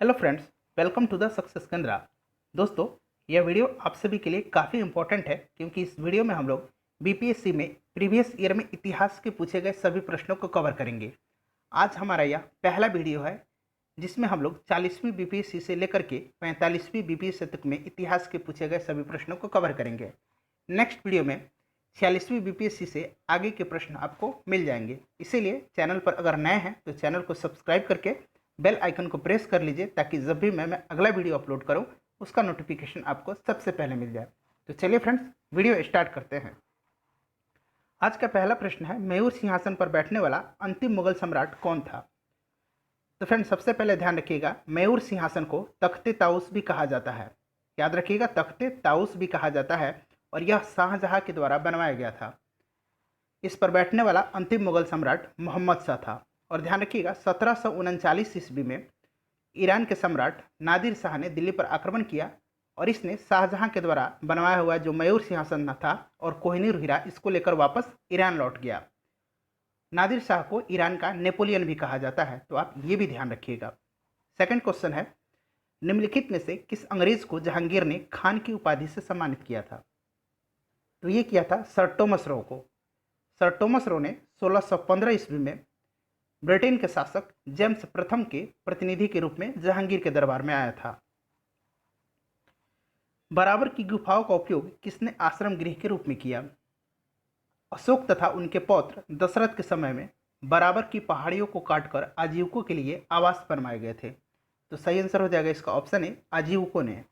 Hello friends, welcome to the success Kendra. दोस्तों, यह video आप सभी के लिए काफ़ी इंपॉर्टेंट है क्योंकि इस वीडियो में हम लोग बीपीएससी में प्रीवियस ईयर में इतिहास के पूछे गए सभी प्रश्नों को कवर करेंगे। आज हमारा यह पहला वीडियो है जिसमें हम लोग 40वीं बीपीएससी से लेकर के 45वीं बीपीएससी तक में इतिहास के पूछे गए सभी प्रश्नों को कवर करेंगे। नेक्स्ट वीडियो में 46वीं बीपीएससी से आगे के प्रश्न आपको मिल जाएंगे। इसीलिए चैनल पर अगर नए हैं तो चैनल को सब्सक्राइब करके बेल आइकन को प्रेस कर लीजिए ताकि जब भी मैं अगला वीडियो अपलोड करूं उसका नोटिफिकेशन आपको सबसे पहले मिल जाए। तो चलिए फ्रेंड्स, वीडियो स्टार्ट करते हैं। आज का पहला प्रश्न है, मयूर सिंहासन पर बैठने वाला अंतिम मुगल सम्राट कौन था? तो फ्रेंड्स, सबसे पहले ध्यान रखिएगा, मयूर सिंहासन को तख्ते ताउस भी कहा जाता है। याद रखिएगा, तख्ते ताउस भी कहा जाता है और यह शाहजहां के द्वारा बनवाया गया था। इस पर बैठने वाला अंतिम मुगल सम्राट मोहम्मद शाह था। और ध्यान रखिएगा, 1739 ईस्वी में ईरान के सम्राट नादिर शाह ने दिल्ली पर आक्रमण किया और इसने शाहजहां के द्वारा बनवाया हुआ जो मयूर सिंहासन था और कोहिनूर हीरा इसको लेकर वापस ईरान लौट गया। नादिर शाह को ईरान का नेपोलियन भी कहा जाता है, तो आप ये भी ध्यान रखिएगा। सेकंड क्वेश्चन है, निम्नलिखित में से किस अंग्रेज को जहांगीर ने खान की उपाधि से सम्मानित किया था? तो ये किया था सर टॉमस रो को। सर टॉमस रो ने 1615 ईस्वी में ब्रिटेन के शासक जेम्स प्रथम के प्रतिनिधि के रूप में जहांगीर के दरबार में आया था। बराबर की गुफाओं का उपयोग किसने आश्रम गृह के रूप में किया? अशोक तथा उनके पौत्र दशरथ के समय में बराबर की पहाड़ियों को काटकर आजीविकों के लिए आवास बनवाए गए थे। तो सही आंसर हो जाएगा इसका ऑप्शन है आजीविकों ने।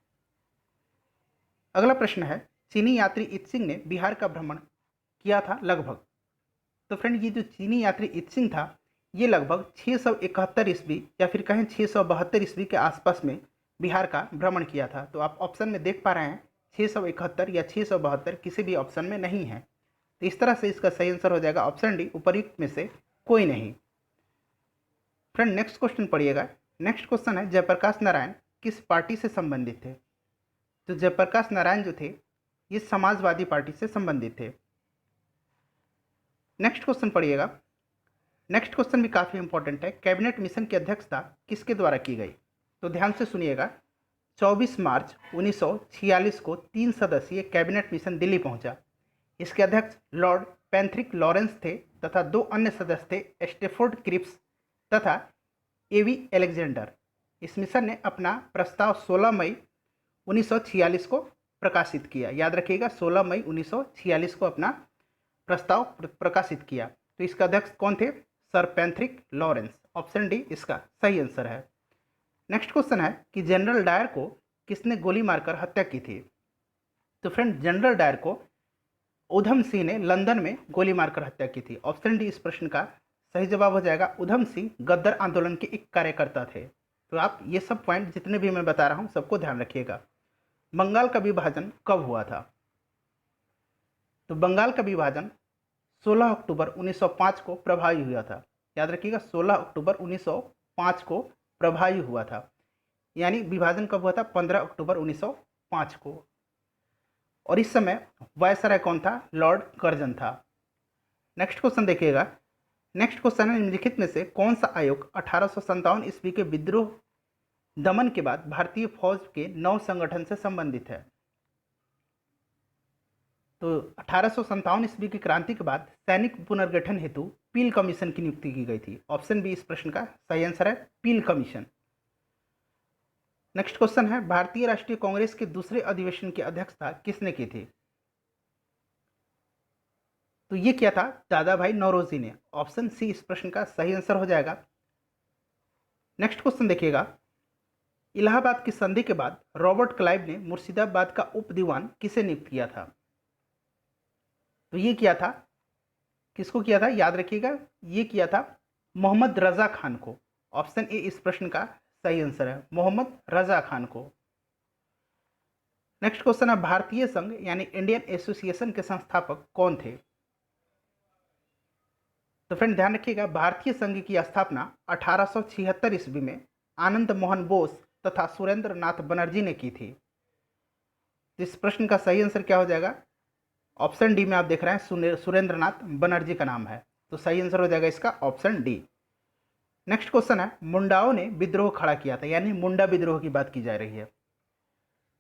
अगला प्रश्न है, चीनी यात्री इत्सिंग ने बिहार का भ्रमण किया था लगभग। तो फ्रेंड, ये जो चीनी यात्री इत्सिंग था ये लगभग 671 ईस्वी या फिर कहें 672 ईस्वी के आसपास में बिहार का भ्रमण किया था। तो आप ऑप्शन में देख पा रहे हैं 671 या 672 किसी भी ऑप्शन में नहीं है। तो इस तरह से इसका सही आंसर हो जाएगा ऑप्शन डी, उपर्युक्त में से कोई नहीं। फ्रेंड, नेक्स्ट क्वेश्चन पढ़िएगा। नेक्स्ट क्वेश्चन है, जयप्रकाश नारायण किस पार्टी से संबंधित थे? तो जयप्रकाश नारायण जो थे ये समाजवादी पार्टी से संबंधित थे। नेक्स्ट क्वेश्चन पढ़िएगा। नेक्स्ट क्वेश्चन भी काफ़ी इंपॉर्टेंट है, कैबिनेट मिशन की अध्यक्षता किसके द्वारा की गई? तो ध्यान से सुनिएगा, 24 मार्च 1946 को 3 सदस्यीय कैबिनेट मिशन दिल्ली पहुंचा। इसके अध्यक्ष लॉर्ड पैंथ्रिक लॉरेंस थे तथा 2 अन्य सदस्य थे, स्टेफोर्ड क्रिप्स तथा एवी एलेक्जेंडर। इस मिशन ने अपना प्रस्ताव 16 मई 1946 को प्रकाशित किया। याद रखिएगा, 16 मई 1946 को अपना प्रस्ताव प्रकाशित किया। तो इसका अध्यक्ष कौन थे? Sir Pethick Lawrence. Option D इसका सही आंसर है। नेक्स्ट क्वेश्चन है कि जनरल डायर को किसने गोली मारकर हत्या की थी? तो फ्रेंड, जनरल डायर को उधम सिंह ने लंदन में गोली मारकर हत्या की थी। ऑप्शन डी इस प्रश्न का सही जवाब हो जाएगा। उधम सिंह गद्दर आंदोलन के एक कार्यकर्ता थे। तो आप ये सब पॉइंट जितने भी मैं बता रहा हूँ सबको ध्यान रखिएगा। बंगाल का विभाजन कब हुआ था? तो बंगाल का विभाजन 16 अक्टूबर 1905 को प्रभावी हुआ था। याद रखिएगा, 16 अक्टूबर 1905 को प्रभावी हुआ था। यानी विभाजन कब हुआ था? 15 अक्टूबर 1905 को। और इस समय वायसराय कौन था? लॉर्ड कर्जन था। नेक्स्ट क्वेश्चन देखिएगा। नेक्स्ट क्वेश्चन है, निम्नलिखित में से कौन सा आयोग 1857 ईस्वी के विद्रोह दमन के बाद भारतीय फौज के नव संगठन से संबंधित है? तो 1857 ईस्वी की क्रांति के बाद सैनिक पुनर्गठन हेतु पील कमीशन की नियुक्ति की गई थी। ऑप्शन बी इस प्रश्न का सही आंसर है, पील कमीशन। नेक्स्ट क्वेश्चन है, भारतीय राष्ट्रीय कांग्रेस के दूसरे अधिवेशन की अध्यक्षता किसने की थी? तो ये किया था दादा भाई नौरोजी ने। ऑप्शन सी इस प्रश्न का सही आंसर हो जाएगा। नेक्स्ट क्वेश्चन देखिएगा। इलाहाबाद की संधि के बाद रॉबर्ट क्लाइव ने मुर्शिदाबाद का उप दीवान किसे नियुक्त किया था? तो ये किया था, किसको किया था? याद रखिएगा, ये किया था मोहम्मद रजा खान को। ऑप्शन ए इस प्रश्न का सही आंसर है, मोहम्मद रजा खान को। नेक्स्ट क्वेश्चन है, भारतीय संघ यानी इंडियन एसोसिएशन के संस्थापक कौन थे? तो फ्रेंड ध्यान रखिएगा, भारतीय संघ की स्थापना 1876 ईस्वी में आनंद मोहन बोस तथा सुरेंद्र नाथ बनर्जी ने की थी। इस प्रश्न का सही आंसर क्या हो जाएगा? ऑप्शन डी में आप देख रहे हैं सुरेंद्र नाथ बनर्जी का नाम है। तो सही आंसर हो जाएगा इसका ऑप्शन डी। नेक्स्ट क्वेश्चन है, मुंडाओं ने विद्रोह खड़ा किया था, यानी मुंडा विद्रोह की बात की जा रही है।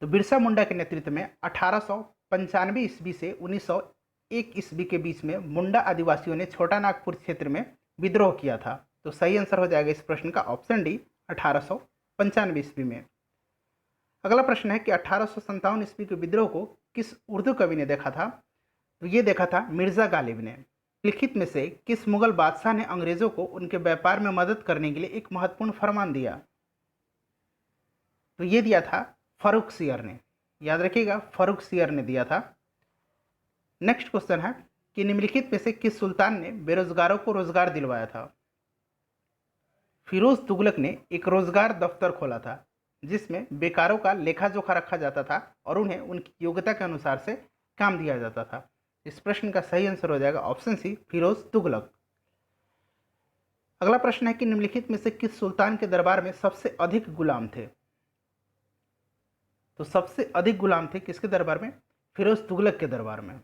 तो बिरसा मुंडा के नेतृत्व में 1895 ईस्वी से 1901 ईस्वी के बीच में मुंडा आदिवासियों ने छोटा नागपुर क्षेत्र में विद्रोह किया था। तो सही आंसर हो जाएगा इस प्रश्न का ऑप्शन डी, 1895 ईस्वी में। अगला प्रश्न है कि 1857 ईस्वी के विद्रोह को किस उर्दू कवि ने देखा था? तो ये देखा था मिर्जा गालिब ने। लिखित में से किस मुगल बादशाह ने अंग्रेजों को उनके व्यापार में मदद करने के लिए एक महत्वपूर्ण फरमान दिया? तो ये दिया था फारूक सियर ने। याद रखिएगा, फारूक सियर ने दिया था। नेक्स्ट क्वेश्चन है कि निम्नलिखित में से किस सुल्तान ने बेरोजगारों को रोजगार दिलवाया था? फिरोज तुगलक ने एक रोजगार दफ्तर खोला था जिसमें बेकारों का लेखा जोखा रखा जाता था और उन्हें उनकी योग्यता के अनुसार से काम दिया जाता था। इस प्रश्न का सही आंसर हो जाएगा ऑप्शन सी, फिरोज तुगलक। अगला प्रश्न है कि निम्नलिखित में से किस सुल्तान के दरबार में सबसे अधिक गुलाम थे? तो सबसे अधिक गुलाम थे किसके दरबार में? फिरोज तुगलक के दरबार में।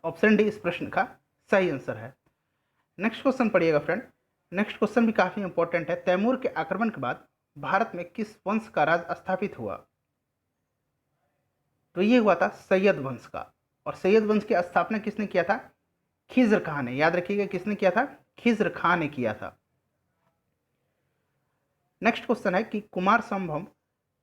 ऑप्शन डी इस प्रश्न का सही आंसर है। नेक्स्ट क्वेश्चन पढ़िएगा फ्रेंड। नेक्स्ट क्वेश्चन भी काफी इंपॉर्टेंट है। तैमूर के आक्रमण के बाद भारत में किस वंश का राज स्थापित हुआ? तो ये हुआ था सैयद वंश का। और सैयद वंश की स्थापना किसने किया था? खिज्र खान ने। याद रखिएगा, किसने किया था? खिज्र खान ने किया था। नेक्स्ट क्वेश्चन है कि कुमार संभव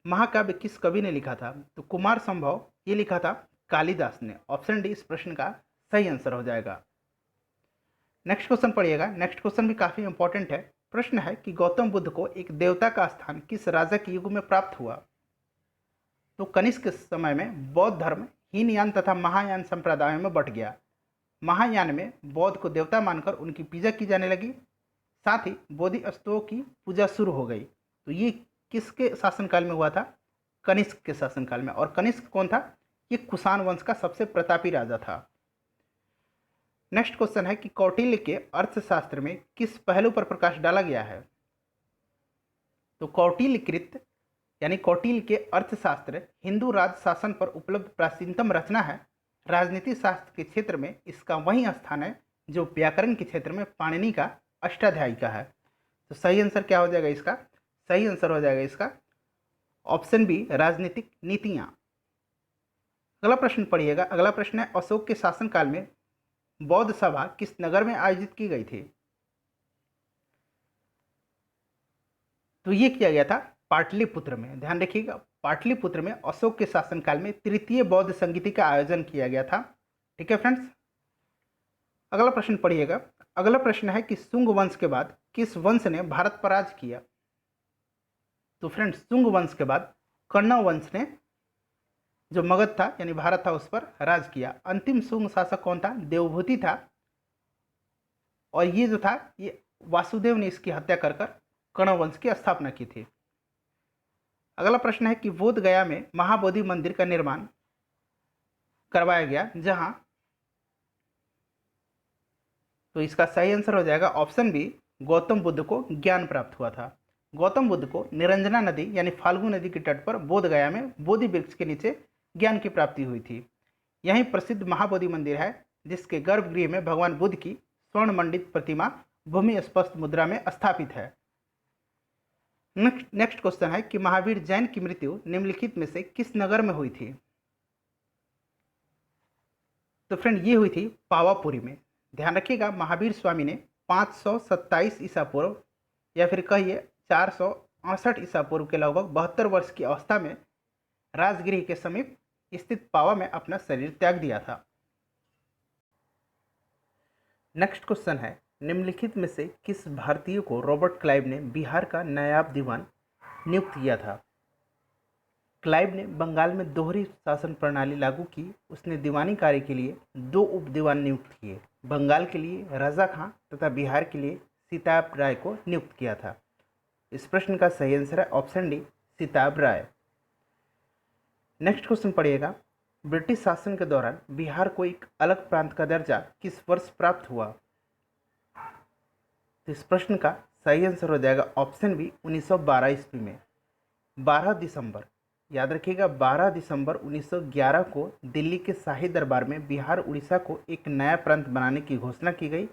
महाकाव्य किस कवि ने लिखा था? तो कुमार संभव ये लिखा था कालिदास ने। ऑप्शन डी इस प्रश्न का सही आंसर हो जाएगा। नेक्स्ट क्वेश्चन पढ़िएगा। नेक्स्ट क्वेश्चन भी काफी इंपॉर्टेंट है। प्रश्न है कि गौतम बुद्ध को एक देवता का स्थान किस राजा के युग में प्राप्त हुआ? तो कनिष्क के समय में बौद्ध धर्म हीनयान तथा महायान संप्रदायों में बंट गया। महायान में बौद्ध को देवता मानकर उनकी पूजा की जाने लगी, साथ ही बोधिसत्वों की पूजा शुरू हो गई। तो ये किसके शासनकाल में हुआ था? कनिष्क के शासनकाल में। और कनिष्क कौन था? ये कुषाण वंश का सबसे प्रतापी राजा था। नेक्स्ट क्वेश्चन है कि कौटिल्य के अर्थशास्त्र में किस पहलू पर प्रकाश डाला गया है? तो कौटिल्यकृत यानी कौटिल्य के अर्थशास्त्र हिंदू राज शासन पर उपलब्ध प्राचीनतम रचना है। राजनीति शास्त्र के क्षेत्र में इसका वही स्थान है जो व्याकरण के क्षेत्र में पाणिनि का अष्टाध्यायी का है। तो सही आंसर क्या हो जाएगा इसका? सही आंसर हो जाएगा इसका ऑप्शन बी, राजनीतिक नीतियां। अगला प्रश्न पढ़िएगा। अगला प्रश्न है, अशोक के शासनकाल में बौद्ध सभा किस नगर में आयोजित की गई थी? तो ये किया गया था पाटलिपुत्र में। ध्यान रखिएगा, पाटलिपुत्र में अशोक के शासनकाल में तृतीय बौद्ध संगीति का आयोजन किया गया था। ठीक है फ्रेंड्स। अगला प्रश्न पढ़िएगा। अगला प्रश्न है कि शुंग वंश के बाद किस वंश ने भारत पर राज किया? तो फ्रेंड्स, शुंग वंश के बाद कण्व वंश ने जो मगध था यानी भारत था उस पर राज किया। अंतिम शुंग शासक कौन था? देवभूति था। और ये जो था ये वासुदेव ने इसकी हत्या कर कण्व वंश की स्थापना की थी। अगला प्रश्न है कि बोध गया में महाबोधि मंदिर का निर्माण करवाया गया जहां, तो इसका सही आंसर हो जाएगा ऑप्शन बी, गौतम बुद्ध को ज्ञान प्राप्त हुआ था। गौतम बुद्ध को निरंजना नदी यानी फाल्गु नदी के तट पर बोध गया में बोधि वृक्ष के नीचे ज्ञान की प्राप्ति हुई थी। यही प्रसिद्ध महाबोधि मंदिर है जिसके गर्भगृह में भगवान बुद्ध की स्वर्ण मंडित प्रतिमा भूमि स्पष्ट मुद्रा में स्थापित है। नेक्स्ट क्वेश्चन है कि महावीर जैन की मृत्यु निम्नलिखित में से किस नगर में हुई थी? तो फ्रेंड ये हुई थी पावापुरी में। ध्यान रखिएगा, महावीर स्वामी ने 527 ईसा पूर्व या फिर कहिए 468 ईसा पूर्व के लगभग 72 वर्ष की अवस्था में राजगृह के समीप स्थित पावा में अपना शरीर त्याग दिया था। नेक्स्ट क्वेश्चन है, निम्नलिखित में से किस भारतीय को रॉबर्ट क्लाइव ने बिहार का नायब दीवान नियुक्त किया था? क्लाइव ने बंगाल में दोहरी शासन प्रणाली लागू की। उसने दीवानी कार्य के लिए 2 उप दीवान नियुक्त किए। बंगाल के लिए रजा खां तथा बिहार के लिए सीताब राय को नियुक्त किया था। इस प्रश्न का सही आंसर है ऑप्शन डी, सीताब राय। नेक्स्ट क्वेश्चन पढ़िएगा। ब्रिटिश शासन के दौरान बिहार को एक अलग प्रांत का दर्जा किस वर्ष प्राप्त हुआ? तो इस प्रश्न का सही आंसर हो जाएगा ऑप्शन बी, 1912 ईस्वी में। 12 दिसंबर, याद रखिएगा 12 दिसंबर 1911 को दिल्ली के शाही दरबार में बिहार उड़ीसा को एक नया प्रांत बनाने की घोषणा की गई।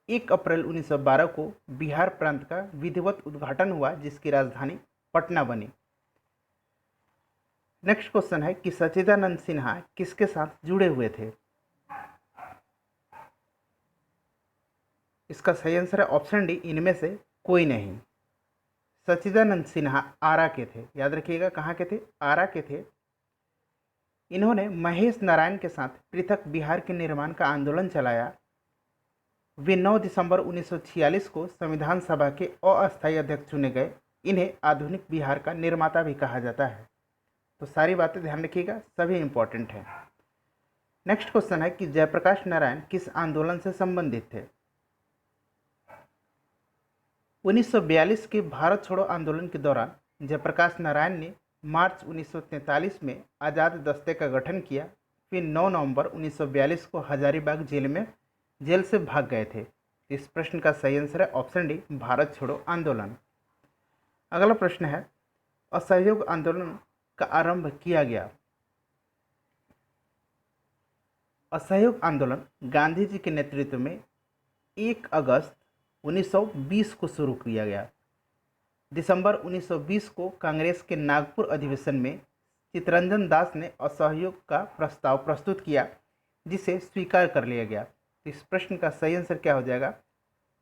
1 अप्रैल 1912 को बिहार प्रांत का विधिवत उद्घाटन हुआ जिसकी राजधानी पटना बनी। नेक्स्ट क्वेश्चन है कि सच्चिदानंद सिन्हा किसके साथ जुड़े हुए थे। इसका सही आंसर है ऑप्शन डी, इनमें से कोई नहीं। सच्चिदानंद सिन्हा आरा के थे, याद रखिएगा कहाँ के थे, आरा के थे। इन्होंने महेश नारायण के साथ पृथक बिहार के निर्माण का आंदोलन चलाया। वे 9 दिसंबर 1946 को संविधान सभा के अस्थायी अध्यक्ष चुने गए। इन्हें आधुनिक बिहार का निर्माता भी कहा जाता है। तो सारी बातें ध्यान रखिएगा, सभी इंपॉर्टेंट हैं। नेक्स्ट क्वेश्चन है कि जयप्रकाश नारायण किस आंदोलन से संबंधित थे। 1942 के भारत छोड़ो आंदोलन के दौरान जयप्रकाश नारायण ने मार्च 1943 में आज़ाद दस्ते का गठन किया। फिर 9 नवंबर 1942 को हजारीबाग जेल से भाग गए थे। इस प्रश्न का सही आंसर है ऑप्शन डी, भारत छोड़ो आंदोलन। अगला प्रश्न है, असहयोग आंदोलन का आरंभ किया गया। असहयोग आंदोलन गांधी जी के नेतृत्व में 1 अगस्त 1920 को शुरू किया गया। दिसंबर 1920 को कांग्रेस के नागपुर अधिवेशन में चित्तरंजन दास ने असहयोग का प्रस्ताव प्रस्तुत किया जिसे स्वीकार कर लिया गया। इस प्रश्न का सही आंसर क्या हो जाएगा,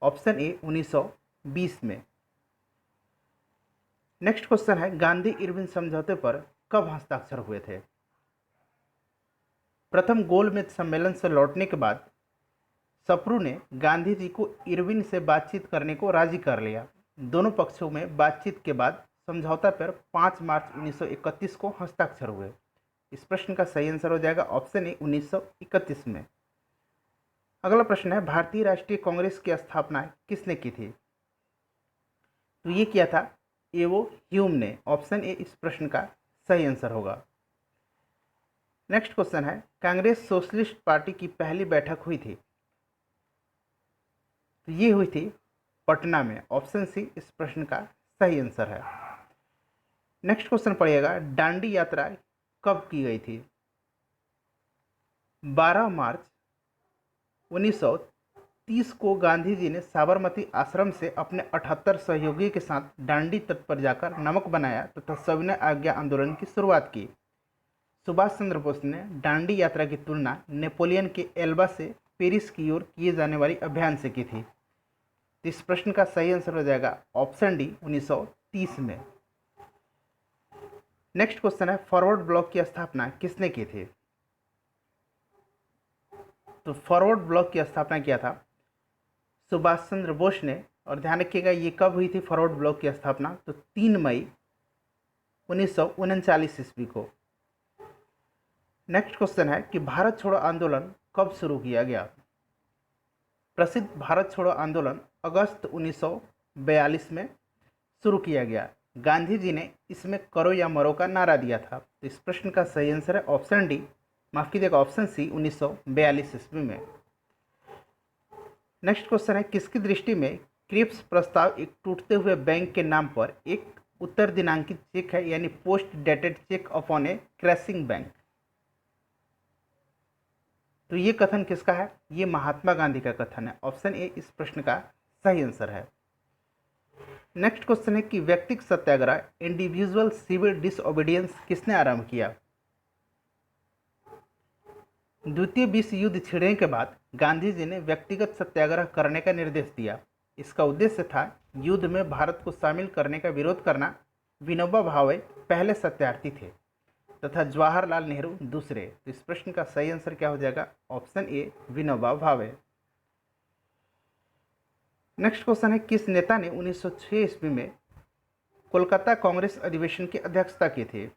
ऑप्शन ए, 1920 में। नेक्स्ट क्वेश्चन है, गांधी इरविन समझौते पर कब हस्ताक्षर हुए थे। प्रथम गोलमेज सम्मेलन से लौटने के बाद सप्रू ने गांधी जी को इरविन से बातचीत करने को राजी कर लिया। दोनों पक्षों में बातचीत के बाद समझौता पर 5 मार्च 1931 को हस्ताक्षर हुए। इस प्रश्न का सही आंसर हो जाएगा ऑप्शन ए, 1931 में। अगला प्रश्न है, भारतीय राष्ट्रीय कांग्रेस की स्थापना किसने की थी। तो ये किया था एवो ह्यूम ने। ऑप्शन ए इस प्रश्न का सही आंसर होगा। नेक्स्ट क्वेश्चन है, कांग्रेस सोशलिस्ट पार्टी की पहली बैठक हुई थी। तो ये हुई थी पटना में। ऑप्शन सी इस प्रश्न का सही आंसर है। नेक्स्ट क्वेश्चन पढ़िएगा, दांडी यात्रा कब की गई थी। 12 मार्च 1930 को गांधी जी ने साबरमती आश्रम से अपने 78 सहयोगी के साथ दांडी तट पर जाकर नमक बनाया तथा सविनय आज्ञा आंदोलन की शुरुआत की। सुभाष चंद्र बोस ने दांडी यात्रा की तुलना नेपोलियन के एल्बा से पेरिस की ओर किए जाने वाली अभियान से की थी। इस प्रश्न का सही आंसर हो जाएगा ऑप्शन डी, 1930 में। नेक्स्ट क्वेश्चन है, फॉरवर्ड ब्लॉक की स्थापना किसने की थी। तो फॉरवर्ड ब्लॉक की स्थापना किया था सुभाष चंद्र बोस ने। और ध्यान रखिएगा ये कब हुई थी फॉरवर्ड ब्लॉक की स्थापना, तो 3 मई 1939 ईस्वी को। नेक्स्ट क्वेश्चन है कि भारत छोड़ो आंदोलन कब शुरू किया गया। प्रसिद्ध भारत छोड़ो आंदोलन अगस्त 1942 में शुरू किया गया। गांधी जी ने इसमें करो या मरो का नारा दिया था। तो इस प्रश्न का सही आंसर है ऑप्शन डी, माफ कीजिएगा ऑप्शन सी, 1942 ईस्वी में। नेक्स्ट क्वेश्चन है, किसकी दृष्टि में क्रिप्स प्रस्ताव एक टूटते हुए बैंक के नाम पर एक उत्तर दिनांकित चेक है, यानी पोस्ट डेटेड चेक अपॉन ए क्रैशिंग बैंक। तो ये कथन किसका है, ये महात्मा गांधी का कथन है। ऑप्शन ए इस प्रश्न का सही आंसर है। नेक्स्ट क्वेश्चन है कि व्यक्तिगत सत्याग्रह इंडिविजुअल सिविल डिसओबीडियंस किसने आरंभ किया। द्वितीय विश्व युद्ध छिड़ने के बाद गांधी जी ने व्यक्तिगत सत्याग्रह करने का निर्देश दिया। इसका उद्देश्य था युद्ध में भारत को शामिल करने का विरोध करना। विनोबा भावे पहले सत्यार्थी थे तथा जवाहरलाल नेहरू दूसरे। तो इस प्रश्न का सही आंसर क्या हो जाएगा, option A, Vinoba Bhave. Next question है, किस नेता ने 1906 ईस्वी में कोलकाता कांग्रेस अधिवेशन की अध्यक्षता की थी।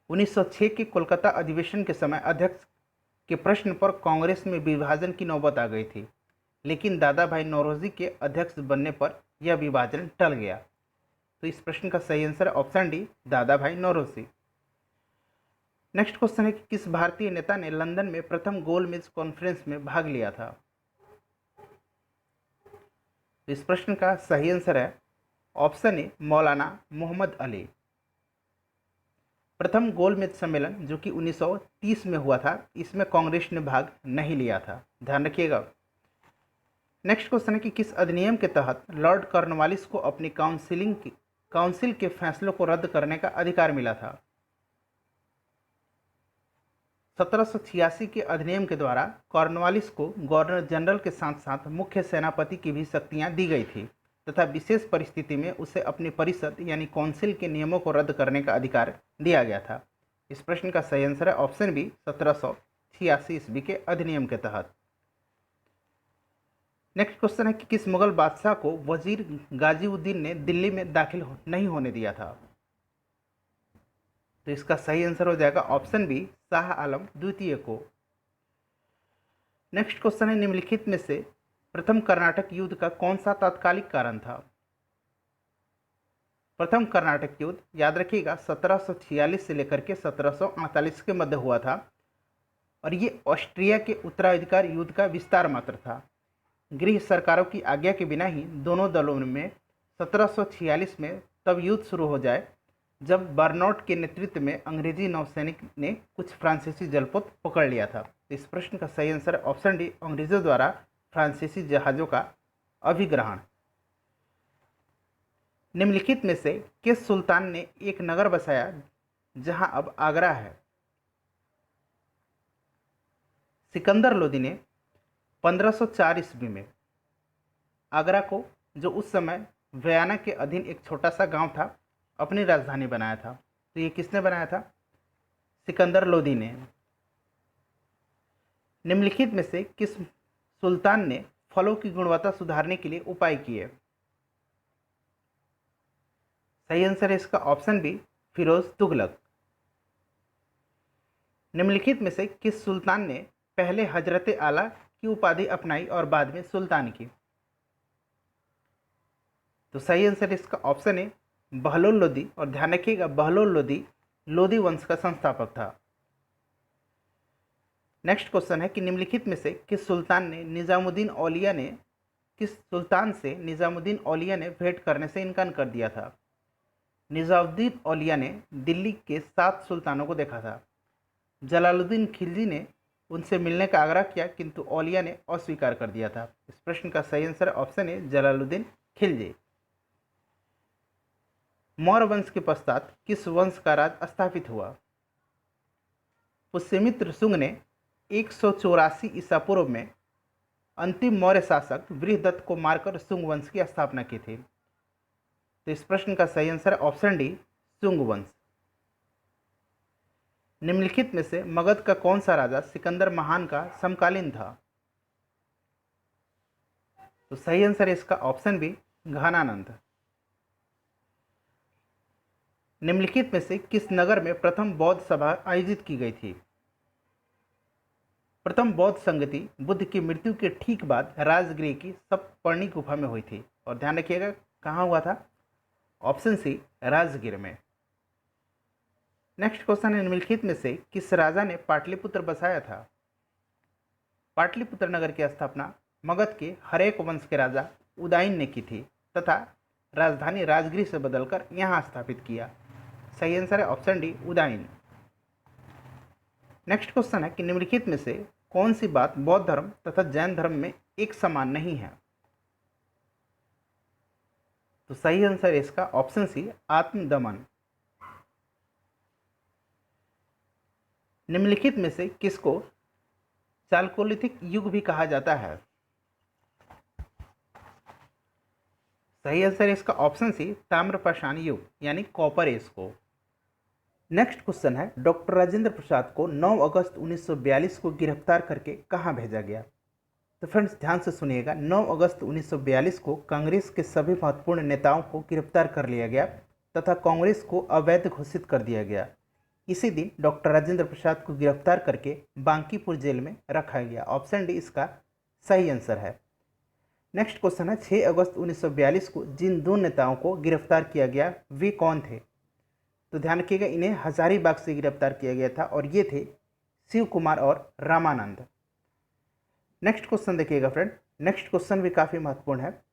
1906 के कोलकाता अधिवेशन के समय अध्यक्ष के प्रश्न पर कांग्रेस में विभाजन की नौबत आ गई थी, लेकिन दादा भाई नौरोजी के अध्यक्ष बनने पर यह विभाजन टल गया। तो इस प्रश्न का सही आंसर है ऑप्शन डी, दादा भाई नौरोजी। नेक्स्ट क्वेश्चन है कि किस भारतीय नेता ने लंदन में प्रथम गोलमेज कॉन्फ्रेंस में भाग लिया था। तो इस प्रश्न का सही आंसर है ऑप्शन ए, मौलाना मोहम्मद अली। प्रथम गोलमेज सम्मेलन जो कि 1930 में हुआ था, इसमें कांग्रेस ने भाग नहीं लिया था, ध्यान रखिएगा। नेक्स्ट क्वेश्चन है कि किस अधिनियम के तहत लॉर्ड कॉर्नवालिस को अपनी काउंसिल के फैसलों को रद्द करने का अधिकार मिला था? 1786 के अधिनियम के द्वारा कॉर्नवालिस को गवर्नर जनरल के साथ साथ मुख्य सेनापति की भी शक्तियां दी गई थी तथा विशेष परिस्थिति में उसे अपनी परिषद यानी काउंसिल के नियमों को रद्द करने का अधिकार दिया गया था। इस प्रश्न का सही आंसर है ऑप्शन बी, 1786 ईस्वी के अधिनियम के तहत। नेक्स्ट क्वेश्चन है कि किस मुगल बादशाह को वजीर गाजीउद्दीन ने दिल्ली में दाखिल नहीं होने दिया था? तो इसका सही आंसर हो जाएगा ऑप्शन बी, शाह आलम द्वितीय को। नेक्स्ट क्वेश्चन है निम्नलिखित में से प्रथम कर्नाटक युद्ध का कौन सा तात्कालिक कारण था? प्रथम कर्नाटक युद्ध याद रखिएगा 1746 से लेकर के 1748 के मध्य हुआ था और ये ऑस्ट्रिया के उत्तराधिकार युद्ध का विस्तार मात्र था। गृह सरकारों की आज्ञा के बिना ही दोनों दलों में 1746 में तब युद्ध शुरू हो जाए जब बर्नौट के नेतृत्व में अंग्रेजी नौसैनिक ने कुछ फ्रांसीसी जलपोत पकड़ लिया था। इस प्रश्न का सही आंसर है ऑप्शन डी, अंग्रेजों द्वारा फ्रांसीसी जहाज़ों का अभिग्रहण। निम्नलिखित में से किस सुल्तान ने एक नगर बसाया जहां अब आगरा है? सिकंदर लोदी ने 1504 ईस्वी में आगरा को, जो उस समय वयाना के अधीन एक छोटा सा गांव था, अपनी राजधानी बनाया था। तो ये किसने बनाया था? सिकंदर लोदी ने। निम्नलिखित में से किस सुल्तान ने फलों की गुणवत्ता सुधारने के लिए उपाय किए? सही आंसर है इसका ऑप्शन बी, फिरोज तुगलक। निम्नलिखित में से किस सुल्तान ने पहले हजरत आला की उपाधि अपनाई और बाद में सुल्तान की? तो सही आंसर इसका ऑप्शन है बहलोल लोदी। और ध्यान रखिएगा बहलोल लोदी लोदी वंश का संस्थापक था। नेक्स्ट क्वेश्चन है कि निम्नलिखित में से किस सुल्तान से निजामुद्दीन औलिया ने भेंट करने से इनकार कर दिया था? निजामुद्दीन औलिया ने दिल्ली के 7 सुल्तानों को देखा था। जलालुद्दीन खिलजी ने उनसे मिलने का आग्रह किया किंतु औलिया ने अस्वीकार कर दिया था। इस प्रश्न का सही आंसर ऑप्शन है जलालुद्दीन खिलजी। मौर्य वंश के पश्चात किस वंश का राज स्थापित हुआ? पुष्यमित्र शुंग ने 184 ईसा पूर्व में अंतिम मौर्य शासक बृहदत्त को मारकर शुंग वंश की स्थापना की थी। तो इस प्रश्न का सही आंसर है ऑप्शन डी, शुंग वंश। निम्नलिखित में से मगध का कौन सा राजा सिकंदर महान का समकालीन था? तो सही आंसर है इसका ऑप्शन बी, घनानंद। निम्नलिखित में से किस नगर में प्रथम बौद्ध सभा आयोजित की गई थी? प्रथम बौद्ध संगति बुद्ध की मृत्यु के ठीक बाद राजगृह की सप्तपर्णी गुफा में हुई थी। और ध्यान रखिएगा कहाँ हुआ था? ऑप्शन सी, राजगीर में। नेक्स्ट क्वेश्चन है निम्नलिखित में से किस राजा ने पाटलिपुत्र बसाया था? पाटलिपुत्र नगर की स्थापना मगध के हरेक वंश के राजा उदयन ने की थी तथा राजधानी राजगृह से बदलकर यहाँ स्थापित किया। सही आंसर है option D, Udayan. Next question है कि निम्नलिखित में से कौन सी बात बौद्ध धर्म तथा जैन धर्म में एक समान नहीं है? तो सही आंसर है इसका ऑप्शन सी, आत्मदमन। निम्नलिखित में से किसको चालकोलिथिक युग भी कहा जाता है? सही आंसर है इसका ऑप्शन सी, ताम्रपाषाण युग यानी कॉपर एज को। नेक्स्ट क्वेश्चन है डॉक्टर राजेंद्र प्रसाद को 9 अगस्त 1942 को गिरफ्तार करके कहां भेजा गया? तो फ्रेंड्स ध्यान से सुनिएगा, 9 अगस्त 1942 को कांग्रेस के सभी महत्वपूर्ण नेताओं को गिरफ्तार कर लिया गया तथा कांग्रेस को अवैध घोषित कर दिया गया। इसी दिन डॉक्टर राजेंद्र प्रसाद को गिरफ्तार करके बांकीपुर जेल में रखा गया। ऑप्शन डी इसका सही आंसर है। नेक्स्ट क्वेश्चन है 6 अगस्त 1942 को जिन 2 नेताओं को गिरफ्तार किया गया वे कौन थे? तो ध्यान रखिएगा इन्हें हजारीबाग से गिरफ्तार किया गया था और ये थे शिव कुमार और रामानंद। नेक्स्ट क्वेश्चन देखिएगा फ्रेंड, नेक्स्ट क्वेश्चन भी काफ़ी महत्वपूर्ण है।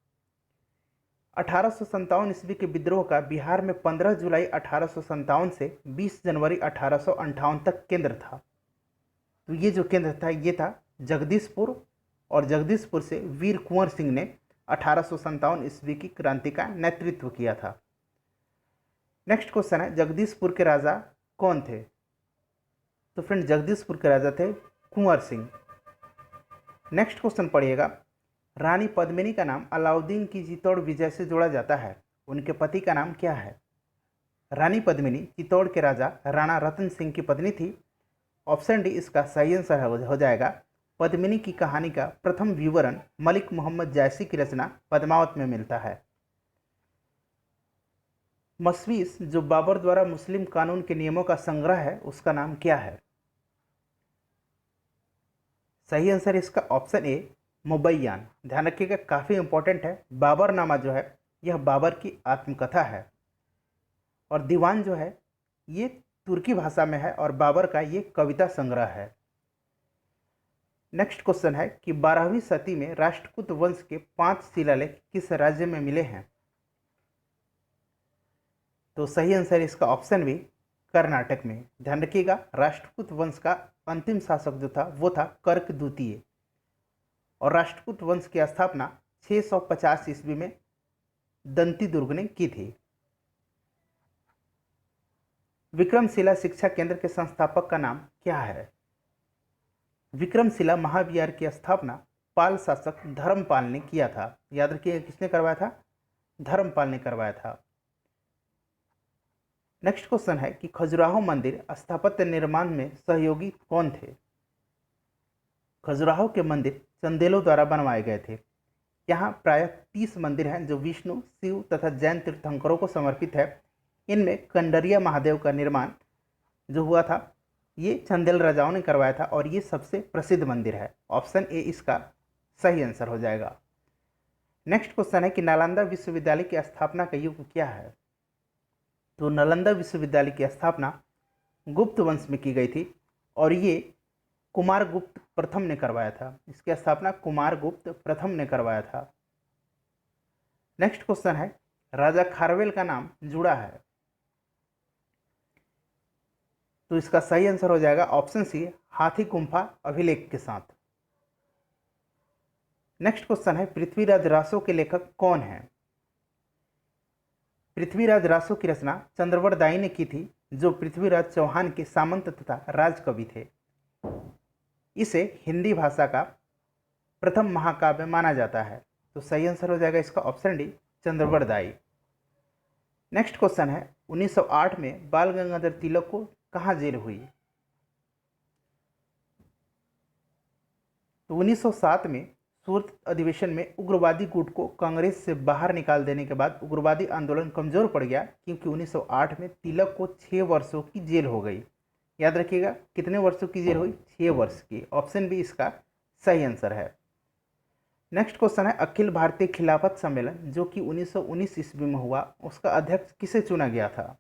1857 ईस्वी के विद्रोह का बिहार में 15 जुलाई 1857 से 20 जनवरी 1858 तक केंद्र था। तो ये जो केंद्र था ये था जगदीशपुर और जगदीशपुर से वीर कुंवर सिंह ने 1857 ईस्वी की क्रांति का नेतृत्व किया था। नेक्स्ट क्वेश्चन है, जगदीशपुर के राजा कौन थे? तो फ्रेंड जगदीशपुर के राजा थे कुंवर सिंह। नेक्स्ट क्वेश्चन पढ़िएगा, रानी पद्मिनी का नाम अलाउद्दीन की चित्तौड़ विजय से जोड़ा जाता है, उनके पति का नाम क्या है? रानी पद्मिनी चित्तौड़ के राजा राणा रतन सिंह की पत्नी थी। ऑप्शन डी इसका सही आंसर हो जाएगा। पद्मिनी की कहानी का प्रथम विवरण मलिक मोहम्मद जायसी की रचना पद्मावत में मिलता है। मसवीस जो बाबर द्वारा मुस्लिम कानून के नियमों का संग्रह है, उसका नाम क्या है? सही आंसर इसका ऑप्शन ए मुबैयान। ध्यान रखिएगा, काफ़ी इंपॉर्टेंट है। बाबरनामा जो है यह बाबर की आत्मकथा है और दीवान जो है ये तुर्की भाषा में है और बाबर का ये कविता संग्रह है। नेक्स्ट क्वेश्चन है कि 12वीं सदी में राष्ट्रकूट वंश के 5 शिलालेख किस राज्य में मिले हैं? तो सही आंसर इसका ऑप्शन बी कर्नाटक में। ध्यान रखिएगा, राष्ट्रकूट वंश का अंतिम शासक जो था वो था कर्क द्वितीय और राष्ट्रकूट वंश की स्थापना 650 ईस्वी में दंती दुर्ग ने की थी। विक्रमशिला शिक्षा केंद्र के संस्थापक का नाम क्या है? विक्रमशिला महाविहार की स्थापना पाल शासक धर्मपाल ने किया था। याद रखिए, किसने करवाया था? धर्मपाल ने करवाया था। नेक्स्ट क्वेश्चन है कि खजुराहो मंदिर स्थापत्य निर्माण में सहयोगी कौन थे? खजुराहो के मंदिर चंदेलों द्वारा बनवाए गए थे। यहाँ प्रायः 30 मंदिर हैं जो विष्णु, शिव तथा जैन तीर्थंकरों को समर्पित है। इनमें कंडरिया महादेव का निर्माण जो हुआ था ये चंदेल राजाओं ने करवाया था और ये सबसे प्रसिद्ध मंदिर है। ऑप्शन ए इसका सही आंसर हो जाएगा। नेक्स्ट क्वेश्चन है कि नालंदा विश्वविद्यालय की स्थापना का युग क्या है? तो नालंदा विश्वविद्यालय की स्थापना गुप्त वंश में की गई थी और ये कुमारगुप्त प्रथम ने करवाया था। इसकी स्थापना कुमारगुप्त प्रथम ने करवाया था। नेक्स्ट क्वेश्चन है, राजा खारवेल का नाम जुड़ा है, तो इसका सही आंसर हो जाएगा ऑप्शन सी हाथी गुम्फा अभिलेख के साथ। नेक्स्ट क्वेश्चन है, पृथ्वीराज रासो के लेखक कौन हैं? पृथ्वीराज रासो की रचना चंद्रवड़ दाई ने की थी जो पृथ्वीराज चौहान के सामंत तथा राजकवि थे। इसे हिंदी भाषा का प्रथम महाकाव्य माना जाता है, तो सही आंसर हो जाएगा इसका ऑप्शन डी चंद्रवड़ दाई। नेक्स्ट क्वेश्चन है, 1908 में बाल गंगाधर तिलक को कहाँ जेल हुई? तो 1907 में सूरत अधिवेशन में उग्रवादी गुट को कांग्रेस से बाहर निकाल देने के बाद उग्रवादी आंदोलन कमजोर पड़ गया क्योंकि 1908 में तिलक को 6 वर्षों की जेल हो गई। याद रखिएगा, कितने वर्षों की जेल हुई? 6 वर्ष की। ऑप्शन बी इसका सही आंसर है। नेक्स्ट क्वेश्चन है, अखिल भारतीय खिलाफत सम्मेलन जो कि 1919 ईस्वी में हुआ उसका अध्यक्ष किसे चुना गया था?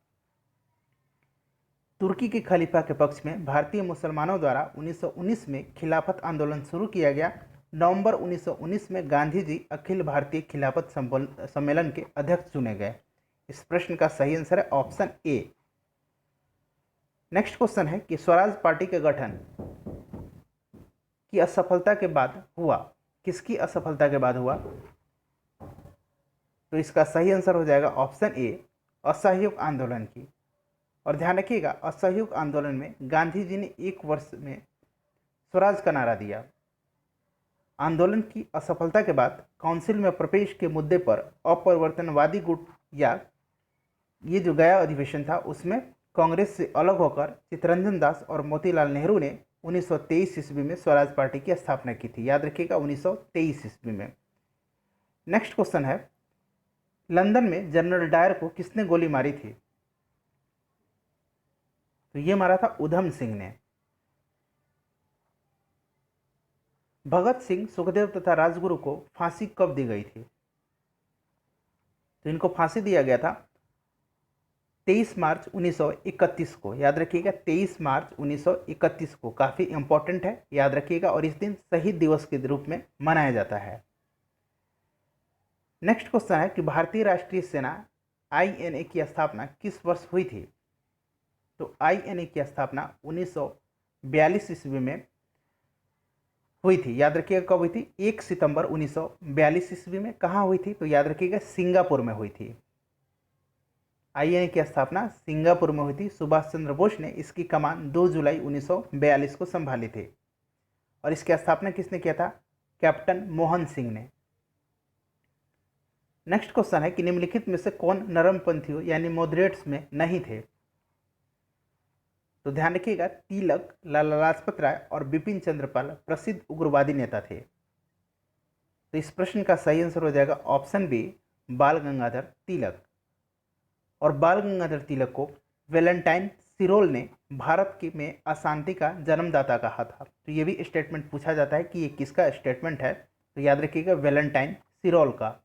तुर्की के खलीफा के पक्ष में भारतीय मुसलमानों द्वारा 1919 में खिलाफत आंदोलन शुरू किया गया। नवंबर 1919 में गांधी जी अखिल भारतीय खिलाफत सम्मेलन के अध्यक्ष चुने गए। इस प्रश्न का सही आंसर है ऑप्शन ए। नेक्स्ट क्वेश्चन है कि स्वराज पार्टी के गठन की असफलता के बाद हुआ, किसकी असफलता के बाद हुआ? तो इसका सही आंसर हो जाएगा ऑप्शन ए असहयोग आंदोलन की। और ध्यान रखिएगा, असहयोग आंदोलन में गांधी जी ने 1 वर्ष में स्वराज का नारा दिया। आंदोलन की असफलता के बाद काउंसिल में प्रवेश के मुद्दे पर अपरिवर्तनवादी गुट या ये जो गया अधिवेशन था उसमें कांग्रेस से अलग होकर चित्तरंजन दास और मोतीलाल नेहरू ने 1923 ईस्वी में स्वराज पार्टी की स्थापना की थी। याद रखिएगा 1923 ईस्वी में। नेक्स्ट क्वेश्चन है, लंदन में जनरल डायर को किसने गोली मारी थी? तो ये मारा था उधम सिंह ने। भगत सिंह, सुखदेव तथा राजगुरु को फांसी कब दी गई थी? तो इनको फांसी दिया गया था 23 मार्च 1931 को। याद रखिएगा 23 मार्च 1931 को, काफ़ी इंपॉर्टेंट है, याद रखिएगा। और इस दिन शहीद दिवस के रूप में मनाया जाता है। नेक्स्ट क्वेश्चन है कि भारतीय राष्ट्रीय सेना INA की स्थापना किस वर्ष हुई थी? तो INA की स्थापना 1942 ईस्वी में हुई थी, याद रखिएगा कब हुई थी, 1 सितंबर 1942 ईस्वी में। कहाँ हुई थी, तो याद रखिएगा सिंगापुर में हुई थी। आईएनए की स्थापना सिंगापुर में हुई थी। सुभाष चंद्र बोस ने इसकी कमान 2 जुलाई 1942 को संभाली थी। और इसकी स्थापना किसने किया था, कैप्टन मोहन सिंह ने। नेक्स्ट क्वेश्चन है कि निम्नलिखित में से कौन नरमपंथियों यानी मॉडरेट्स में नहीं थे। तो ध्यान रखिएगा, तिलक, लाला लाजपत राय और बिपिन चंद्रपाल प्रसिद्ध उग्रवादी नेता थे। तो इस प्रश्न का सही आंसर हो जाएगा ऑप्शन बी, बाल गंगाधर तिलक। और बाल गंगाधर तिलक को वैलेंटाइन सिरोल ने भारत की में अशांति का जन्मदाता कहा था। तो ये भी स्टेटमेंट पूछा जाता है कि ये किसका स्टेटमेंट है, तो याद रखिएगा वैलेंटाइन सिरोल का।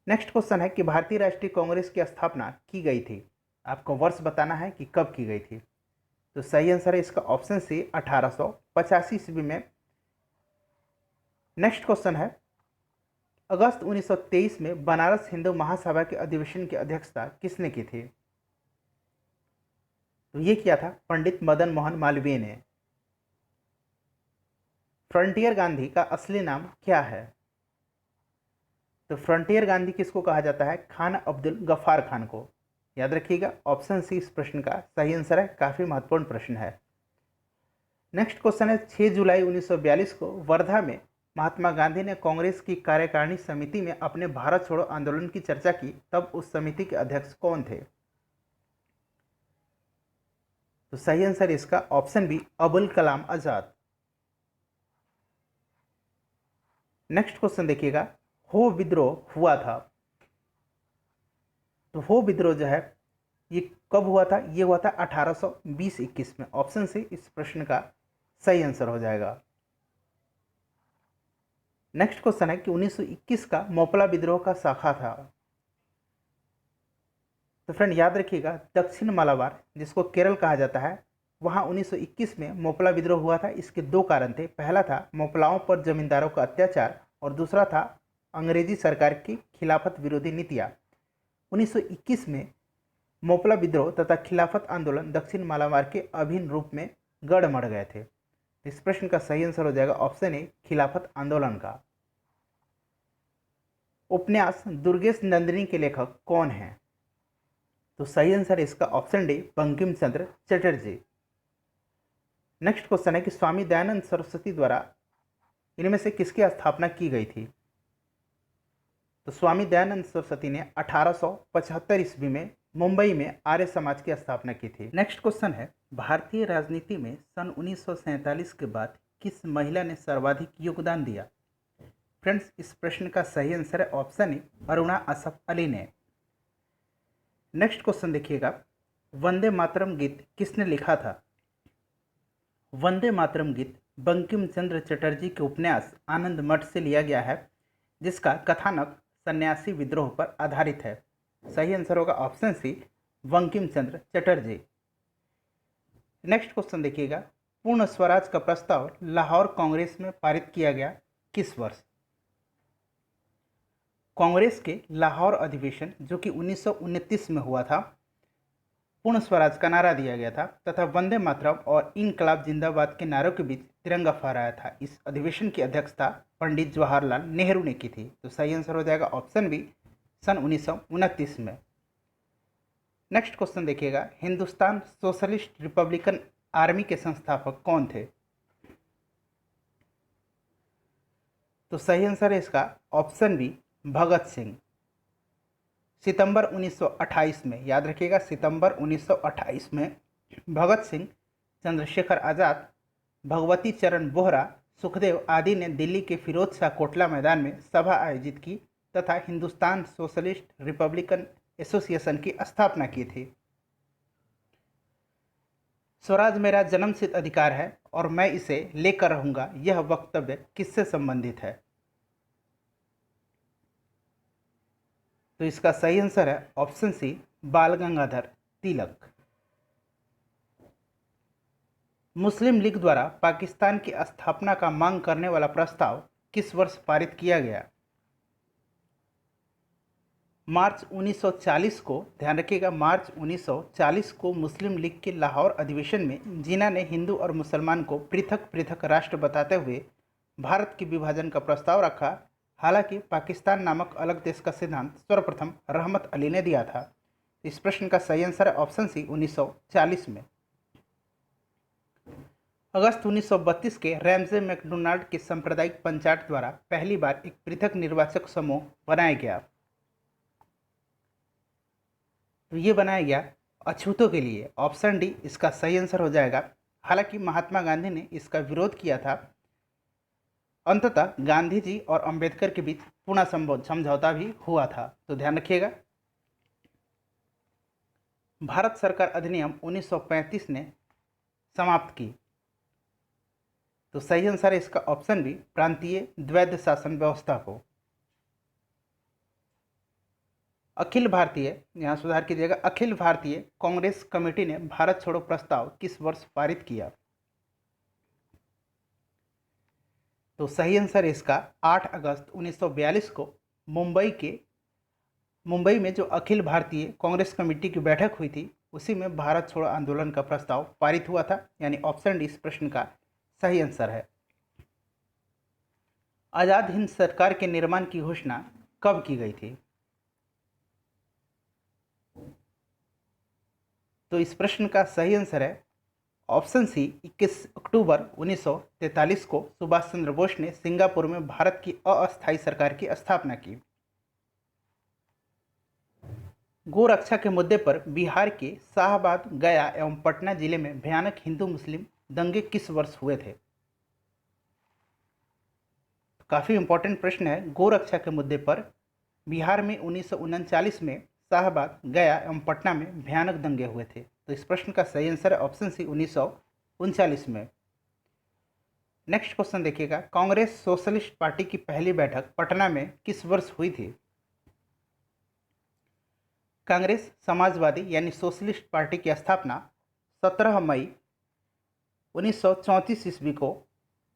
नेक्स्ट क्वेश्चन है कि भारतीय राष्ट्रीय कांग्रेस की स्थापना की गई थी। आपको वर्ष बताना है कि कब की गई थी। तो सही आंसर है इसका ऑप्शन सी, 1885 ईस्वी में। नेक्स्ट क्वेश्चन है, अगस्त 1923 में बनारस हिंदू महासभा के अधिवेशन की अध्यक्षता किसने की थी। तो ये किया था पंडित मदन मोहन मालवीय ने। फ्रंटियर गांधी का असली नाम क्या है। तो फ्रंटियर गांधी किसको कहा जाता है, खान अब्दुल गफ्फार खान को। याद रखिएगा ऑप्शन सी इस प्रश्न का सही आंसर है, काफी महत्वपूर्ण प्रश्न है। नेक्स्ट क्वेश्चन है, 6 जुलाई 1942 को वर्धा में महात्मा गांधी ने कांग्रेस की कार्यकारिणी समिति में अपने भारत छोड़ो आंदोलन की चर्चा की, तब उस समिति के अध्यक्ष कौन थे। तो सही आंसर इसका option B, Abul Kalam Azad. Next question देखिएगा, हो विद्रोह हुआ था। तो हो विद्रोह जो है ये कब हुआ था, ये हुआ था 1820-21 में। ऑप्शन सी इस प्रश्न का सही आंसर हो जाएगा। नेक्स्ट क्वेश्चन है कि 1921 का मोपला विद्रोह का शाखा था। तो फ्रेंड याद रखिएगा, दक्षिण मालाबार जिसको केरल कहा जाता है, वहाँ 1921 में मोपला विद्रोह हुआ था। इसके दो कारण थे, पहला था मोपलाओं पर जमींदारों का अत्याचार और दूसरा था अंग्रेजी सरकार की खिलाफत विरोधी नीतियाँ। 1921 में मोपला विद्रोह तथा खिलाफत आंदोलन दक्षिण मालाबार के अभिन्न रूप में गड़मड़ गए थे। इस प्रश्न का सही आंसर हो जाएगा ऑप्शन ए, खिलाफत आंदोलन का। उपन्यास दुर्गेश नंदिनी के लेखक कौन हैं। तो सही आंसर इसका option D, Bankim Chandra Chatterjee. Next question है कि स्वामी दयानंद सरस्वती द्वारा इनमें से किसकी स्थापना की गई थी। तो स्वामी दयानंद सरस्वती ने 1875 ईस्वी में मुंबई में आर्य समाज की स्थापना की थी। नेक्स्ट क्वेश्चन है, भारतीय राजनीति में सन 1947 के बाद किस महिला ने सर्वाधिक योगदान दिया। फ्रेंड्स इस प्रश्न का सही आंसर है ऑप्शन ए, अरुणा असफ अली ने। नेक्स्ट क्वेश्चन देखिएगा, वंदे मातरम गीत किसने लिखा था। वंदे मातरम गीत बंकिम चंद्र चटर्जी के उपन्यास आनंद मठ से लिया गया है, जिसका कथानक सन्यासी विद्रोह पर आधारित है। सही आंसर होगा option C, Bankim Chandra Chatterjee. Next question देखिएगा, पूर्ण स्वराज का प्रस्ताव लाहौर कांग्रेस में पारित किया गया किस वर्ष। कांग्रेस के लाहौर अधिवेशन जो कि 1929 में हुआ था, पूर्ण स्वराज का नारा दिया गया था तथा वंदे मातरम और इनकलाब जिंदाबाद के नारों के बीच तिरंगा फहराया था। इस अधिवेशन की अध्यक्षता पंडित जवाहरलाल नेहरू ने की थी। तो सही आंसर हो जाएगा ऑप्शन बी, सन 1929 में। नेक्स्ट क्वेश्चन देखिएगा, हिंदुस्तान सोशलिस्ट रिपब्लिकन आर्मी के संस्थापक कौन थे। तो सही आंसर है इसका ऑप्शन बी, भगत सिंह। सितंबर 1928 में, याद रखिएगा सितंबर 1928 में भगत सिंह, चंद्रशेखर आज़ाद, भगवती चरण बोहरा, सुखदेव आदि ने दिल्ली के फिरोज शाह कोटला मैदान में सभा आयोजित की तथा हिंदुस्तान सोशलिस्ट रिपब्लिकन एसोसिएशन की स्थापना की थी। स्वराज मेरा जन्मसिद्ध अधिकार है और मैं इसे लेकर रहूंगा, यह वक्तव्य किससे संबंधित है। तो इसका सही आंसर है ऑप्शन सी, बाल गंगाधर तिलक। मुस्लिम लीग द्वारा पाकिस्तान की स्थापना का मांग करने वाला प्रस्ताव किस वर्ष पारित किया गया। मार्च 1940 को, ध्यान रखिएगा, मार्च 1940 को मुस्लिम लीग के लाहौर अधिवेशन में जिन्ना ने हिंदू और मुसलमान को पृथक पृथक राष्ट्र बताते हुए भारत के विभाजन का प्रस्ताव रखा। हालांकि पाकिस्तान नामक अलग देश का सिद्धांत सर्वप्रथम रहमत अली ने दिया था। इस प्रश्न का सही आंसर है ऑप्शन सी, 1940 में। अगस्त 1932 के रैमजे मैकडोनाल्ड के सांप्रदायिक पंचायत द्वारा पहली बार एक पृथक निर्वाचक समूह बनाया गया। तो ये बनाया गया अछूतों के लिए, ऑप्शन डी इसका सही आंसर हो जाएगा। हालांकि महात्मा गांधी ने इसका विरोध किया था। अंततः गांधी जी और अंबेडकर के बीच पुनः समझौता भी हुआ था। तो ध्यान रखिएगा। भारत सरकार अधिनियम 1935 ने समाप्त की। तो सही आंसर है इसका ऑप्शन बी, प्रांतीय द्वैध शासन व्यवस्था को। अखिल भारतीय, यहाँ सुधार कीजिएगा, अखिल भारतीय कांग्रेस कमेटी ने भारत छोड़ो प्रस्ताव किस वर्ष पारित किया? तो सही आंसर इसका 8 अगस्त 1942 को मुंबई में जो अखिल भारतीय कांग्रेस कमेटी की बैठक हुई थी उसी में भारत छोड़ो आंदोलन का प्रस्ताव पारित हुआ था, यानी ऑप्शन डी इस प्रश्न का सही आंसर है। आजाद हिंद सरकार के निर्माण की घोषणा कब की गई थी? तो इस प्रश्न का सही आंसर है ऑप्शन सी, 21 अक्टूबर 1943 को सुभाष चंद्र बोस ने सिंगापुर में भारत की अस्थायी सरकार की स्थापना की। गोरक्षा के मुद्दे पर बिहार के शाहबाद, गया एवं पटना जिले में भयानक हिंदू मुस्लिम दंगे किस वर्ष हुए थे? काफी इंपॉर्टेंट प्रश्न है। गोरक्षा के मुद्दे पर बिहार में 1939 में शाहबाद, गया एवं पटना में भयानक दंगे हुए थे। तो इस प्रश्न का सही आंसर है ऑप्शन सी, 1939 में। नेक्स्ट क्वेश्चन देखिएगा, कांग्रेस सोशलिस्ट पार्टी की पहली बैठक पटना में किस वर्ष हुई थी? कांग्रेस समाजवादी यानी सोशलिस्ट पार्टी की स्थापना 17 मई 1934 ईस्वी को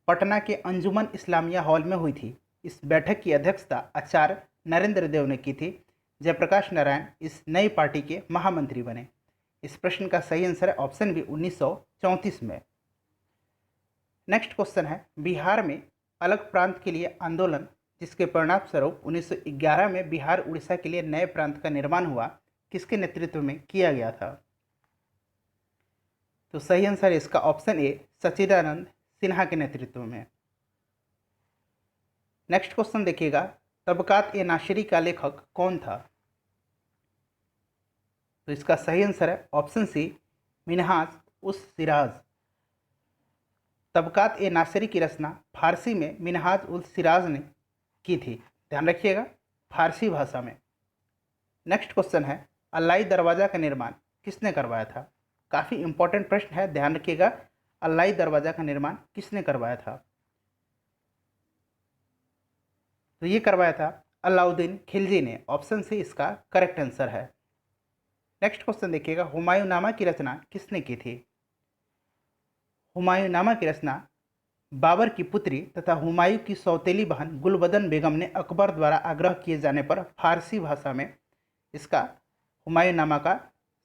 पटना के अंजुमन इस्लामिया हॉल में हुई थी। इस बैठक की अध्यक्षता आचार्य नरेंद्र देव ने की थी। जयप्रकाश नारायण इस नई पार्टी के महामंत्री बने। इस प्रश्न का सही आंसर है ऑप्शन बी, 1934 में। नेक्स्ट क्वेश्चन है, बिहार में अलग प्रांत के लिए आंदोलन जिसके परिणाम स्वरूप 1911 में बिहार उड़ीसा के लिए नए प्रांत का निर्माण हुआ, किसके नेतृत्व में किया गया था? तो सही आंसर है इसका ऑप्शन ए, सच्चिदानंद सिन्हा के नेतृत्व में। नेक्स्ट क्वेश्चन देखिएगा, तबकात ए नासिरी का लेखक कौन था? तो इसका सही आंसर है ऑप्शन सी, मिनहाज उस सिराज। तबकात ए नासिरी की रचना फारसी में मिनहाज उल सिराज ने की थी। ध्यान रखिएगा, फारसी भाषा में। नेक्स्ट क्वेश्चन है, अल्लाई दरवाज़ा का निर्माण किसने करवाया था? काफ़ी इंपॉर्टेंट प्रश्न है, ध्यान रखिएगा। अल्लाई दरवाज़ा का निर्माण किसने करवाया था? तो ये करवाया था अलाउद्दीन खिलजी ने। ऑप्शन सी इसका करेक्ट आंसर है। नेक्स्ट क्वेश्चन देखिएगा, हुमायूंनामा की रचना किसने की थी? हुमायूंनामा की रचना बाबर की पुत्री तथा हुमायूं की सौतेली बहन गुलबदन बेगम ने अकबर द्वारा आग्रह किए जाने पर फारसी भाषा में इसका हुमायूंनामा का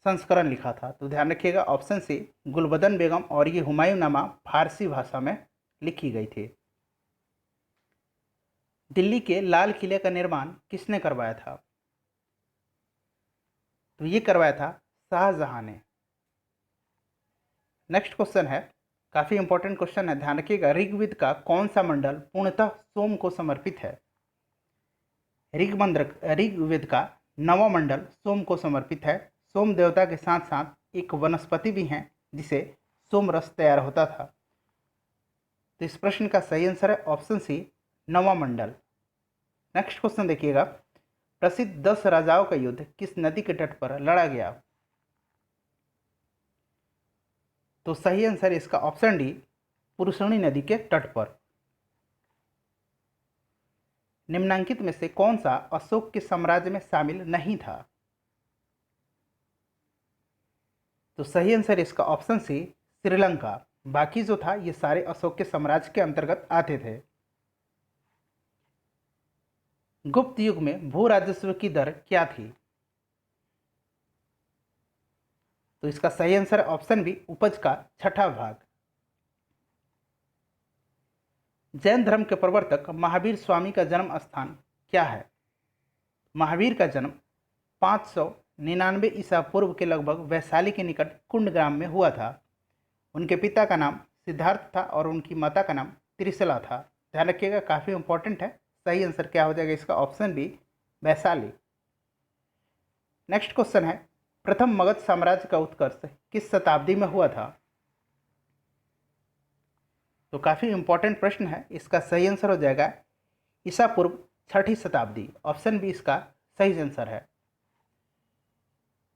संस्करण लिखा था। तो ध्यान रखिएगा, ऑप्शन सी गुलबदन बेगम, और ये हुमायूंनामा फारसी भाषा में लिखी गई थी। दिल्ली के लाल किले का निर्माण किसने करवाया था? तो ये करवाया था शाहजहां ने। नेक्स्ट क्वेश्चन है, काफ़ी इंपॉर्टेंट क्वेश्चन है, ध्यान रखिएगा। ऋग्वेद का कौन सा मंडल पूर्णतः सोम को समर्पित है? ऋग्वेद का 9वां मंडल सोम को समर्पित है। सोम देवता के साथ साथ एक वनस्पति भी हैं जिसे सोम रस तैयार होता था। तो इस प्रश्न का सही आंसर है ऑप्शन सी, 9वां मंडल। नेक्स्ट क्वेश्चन देखिएगा, प्रसिद्ध 10 राजाओं का युद्ध किस नदी के तट पर लड़ा गया? तो सही आंसर इसका ऑप्शन डी, पुरुषणी नदी के तट पर। निम्नांकित में से कौन सा अशोक के साम्राज्य में शामिल नहीं था? तो सही आंसर इसका ऑप्शन सी, श्रीलंका। बाकी जो था ये सारे अशोक के साम्राज्य के अंतर्गत आते थे। गुप्त युग में भू राजस्व की दर क्या थी? तो इसका सही आंसर ऑप्शन बी, उपज का छठा भाग। जैन धर्म के प्रवर्तक महावीर स्वामी का जन्म स्थान क्या है? महावीर का जन्म 599 ईसा पूर्व के लगभग वैशाली के निकट कुंड ग्राम में हुआ था। उनके पिता का नाम सिद्धार्थ था और उनकी माता का नाम त्रिशला था। ध्यान रखिएगा, काफ़ी इंपॉर्टेंट है। सही आंसर क्या हो जाएगा इसका? Option B, Vaishali. Next question है, प्रथम मगध साम्राज्य का उत्कर्ष किस शताब्दी में हुआ था? तो काफ़ी इंपॉर्टेंट प्रश्न है। इसका सही आंसर हो जाएगा ईसा पूर्व छठी शताब्दी। ऑप्शन बी इसका सही आंसर है।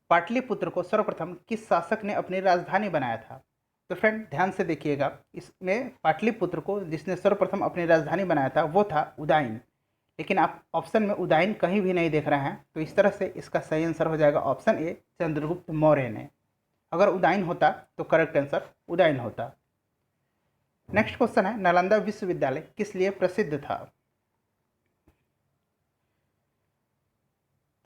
पाटलिपुत्र को सर्वप्रथम किस शासक ने अपनी राजधानी बनाया था? तो फ्रेंड ध्यान से देखिएगा, इसमें पाटलिपुत्र को जिसने सर्वप्रथम अपनी राजधानी बनाया था वो था उदयन। लेकिन आप ऑप्शन में उदयन कहीं भी नहीं देख रहे हैं, तो इस तरह से इसका सही आंसर हो जाएगा ऑप्शन ए, चंद्रगुप्त मौर्य ने। अगर उदयन होता तो करेक्ट आंसर उदयन होता। नेक्स्ट क्वेश्चन है, नालंदा विश्वविद्यालय किस लिए प्रसिद्ध था?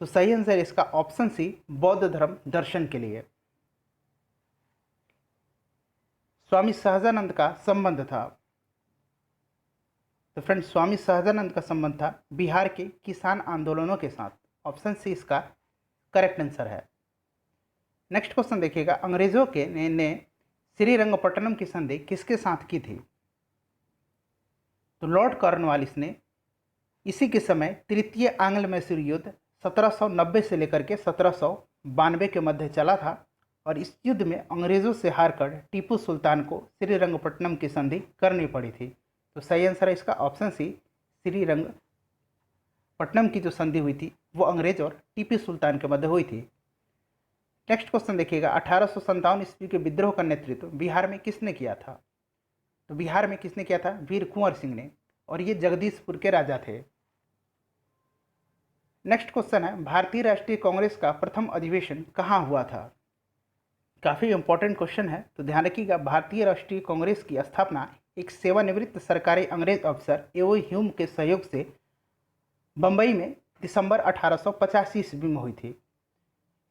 तो सही आंसर इसका ऑप्शन सी, बौद्ध धर्म दर्शन के लिए। स्वामी सहजानंद का संबंध था? तो फ्रेंड स्वामी सहजानंद का संबंध था बिहार के किसान आंदोलनों के साथ। ऑप्शन सी इसका करेक्ट आंसर है। नेक्स्ट क्वेश्चन देखिएगा, अंग्रेजों के ने श्रीरंगपट्टनम की संधि किसके साथ की थी? तो लॉर्ड कॉर्नवालिस ने। इसी के समय तृतीय आंग्ल मैसूर युद्ध 1790 से लेकर के 1792 के मध्य चला था और इस युद्ध में अंग्रेजों से हारकर टीपू सुल्तान को श्रीरंगपट्टनम की संधि करनी पड़ी थी। तो सही आंसर है इसका ऑप्शन सी, श्रीरंगपट्टनम की जो संधि हुई थी वो अंग्रेज और टीपू सुल्तान के मध्य हुई थी। नेक्स्ट क्वेश्चन देखिएगा, 1857 ईस्वी के विद्रोह का नेतृत्व बिहार में किसने किया था? तो बिहार में किसने किया था? वीर कुंवर सिंह ने, और ये जगदीशपुर के राजा थे। नेक्स्ट क्वेश्चन है, भारतीय राष्ट्रीय कांग्रेस का प्रथम अधिवेशन कहाँ हुआ था? काफ़ी इंपॉर्टेंट क्वेश्चन है, तो ध्यान रखिएगा। भारतीय राष्ट्रीय कांग्रेस की स्थापना एक सेवानिवृत्त सरकारी अंग्रेज अफसर एओ ह्यूम के सहयोग से बंबई में दिसंबर 1885 ईस्वी में हुई थी।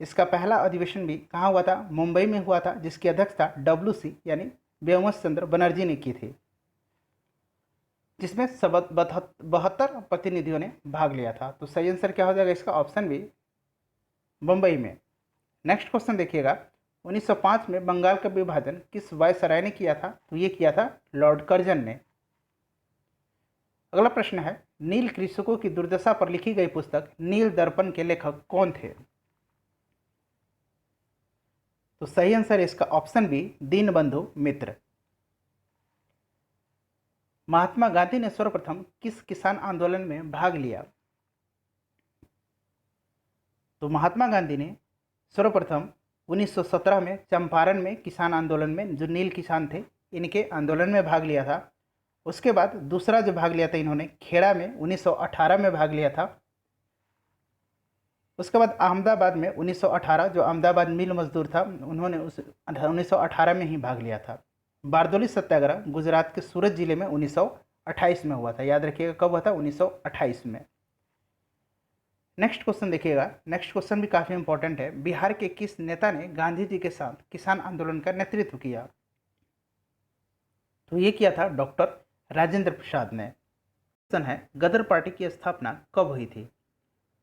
इसका पहला अधिवेशन भी कहाँ हुआ था? मुंबई में हुआ था, जिसकी अध्यक्षता WC यानी व्योमकेश चंद्र बनर्जी ने की थी, जिसमें 72 प्रतिनिधियों ने भाग लिया था। तो सही आंसर क्या हो जाएगा इसका? ऑप्शन बी, मुंबई में। नेक्स्ट क्वेश्चन देखिएगा, 1905 में बंगाल का विभाजन किस वायसराय ने किया था? तो ये किया था लॉर्ड कर्जन ने। अगला प्रश्न है, नील कृषकों की दुर्दशा पर लिखी गई पुस्तक नील दर्पण के लेखक कौन थे? तो सही आंसर इसका ऑप्शन बी, दीनबंधु मित्र। महात्मा गांधी ने सर्वप्रथम किस किसान आंदोलन में भाग लिया? तो महात्मा गांधी ने सर्वप्रथम 1917 में चंपारण में किसान आंदोलन में, जो नील किसान थे इनके आंदोलन में भाग लिया था। उसके बाद दूसरा जो भाग लिया था इन्होंने खेड़ा में 1918 में भाग लिया था। उसके बाद अहमदाबाद में 1918, जो अहमदाबाद मिल मजदूर था उन्होंने उस 1918 में ही भाग लिया था। बारदोली सत्याग्रह गुजरात के सूरत जिले में 1928 में हुआ था। याद रखिएगा कब हुआ था? 1928 में। नेक्स्ट क्वेश्चन देखिएगा, नेक्स्ट क्वेश्चन भी काफ़ी इंपॉर्टेंट है। बिहार के किस नेता ने गांधी जी के साथ किसान आंदोलन का नेतृत्व किया? तो ये किया था डॉक्टर राजेंद्र प्रसाद ने। क्वेश्चन है, गदर पार्टी की स्थापना कब हुई थी?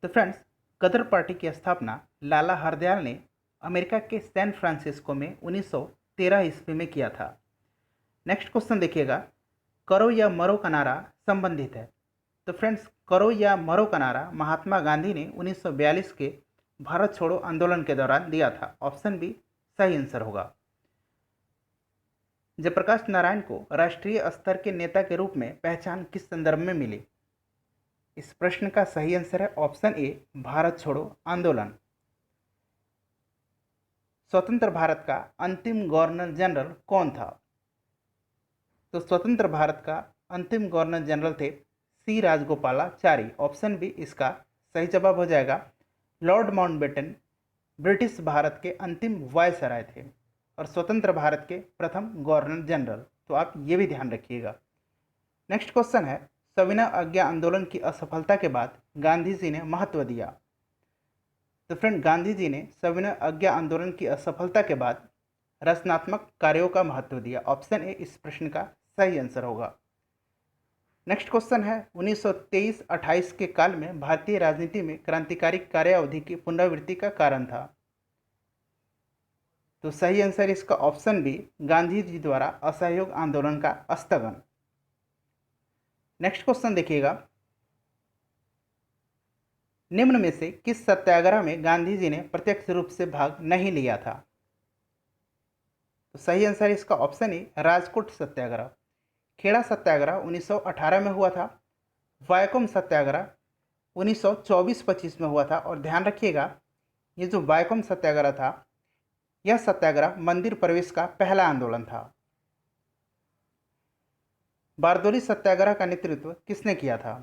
तो फ्रेंड्स, गदर पार्टी की स्थापना लाला हरदयाल ने अमेरिका के सैन फ्रांसिस्को में 1913 ईस्वी में किया था। नेक्स्ट क्वेश्चन देखिएगा, करो या मरो का नारा संबंधित है। तो फ्रेंड्स, करो या मरो का नारा महात्मा गांधी ने 1942 के भारत छोड़ो आंदोलन के दौरान दिया था। ऑप्शन बी सही आंसर होगा। जयप्रकाश नारायण को राष्ट्रीय स्तर के नेता के रूप में पहचान किस संदर्भ में मिली? इस प्रश्न का सही आंसर है ऑप्शन ए, भारत छोड़ो आंदोलन। स्वतंत्र भारत का अंतिम गवर्नर जनरल कौन था? तो स्वतंत्र भारत का अंतिम गवर्नर जनरल थे सी राजगोपालाचारी। ऑप्शन बी इसका सही जवाब हो जाएगा। लॉर्ड माउंटबेटन ब्रिटिश भारत के अंतिम वायसराय थे और स्वतंत्र भारत के प्रथम गवर्नर जनरल। तो आप ये भी ध्यान रखिएगा। नेक्स्ट क्वेश्चन है, सविनय अवज्ञा आंदोलन की असफलता के बाद गांधी जी ने महत्व दिया? तो फ्रेंड, गांधी जी ने सविनय अवज्ञा आंदोलन की असफलता के बाद रचनात्मक कार्यों का महत्व दिया। ऑप्शन ए इस प्रश्न का सही आंसर होगा। नेक्स्ट क्वेश्चन है 1923-28 के काल में भारतीय राजनीति में क्रांतिकारी कार्यावधि की पुनरावृत्ति का कारण था? तो सही आंसर इसका ऑप्शन बी, गांधी जी द्वारा असहयोग आंदोलन का स्थगन। नेक्स्ट क्वेश्चन देखिएगा, निम्न में से किस सत्याग्रह में गांधी जी ने प्रत्यक्ष रूप से भाग नहीं लिया था? तो सही आंसर इसका ऑप्शन ए, राजकोट सत्याग्रह। खेड़ा सत्याग्रह 1918 में हुआ था। वायकोम सत्याग्रह 1924-25 में हुआ था। और ध्यान रखिएगा, ये जो वायकोम सत्याग्रह था, यह सत्याग्रह मंदिर प्रवेश का पहला आंदोलन था। बारदोली सत्याग्रह का नेतृत्व किसने किया था?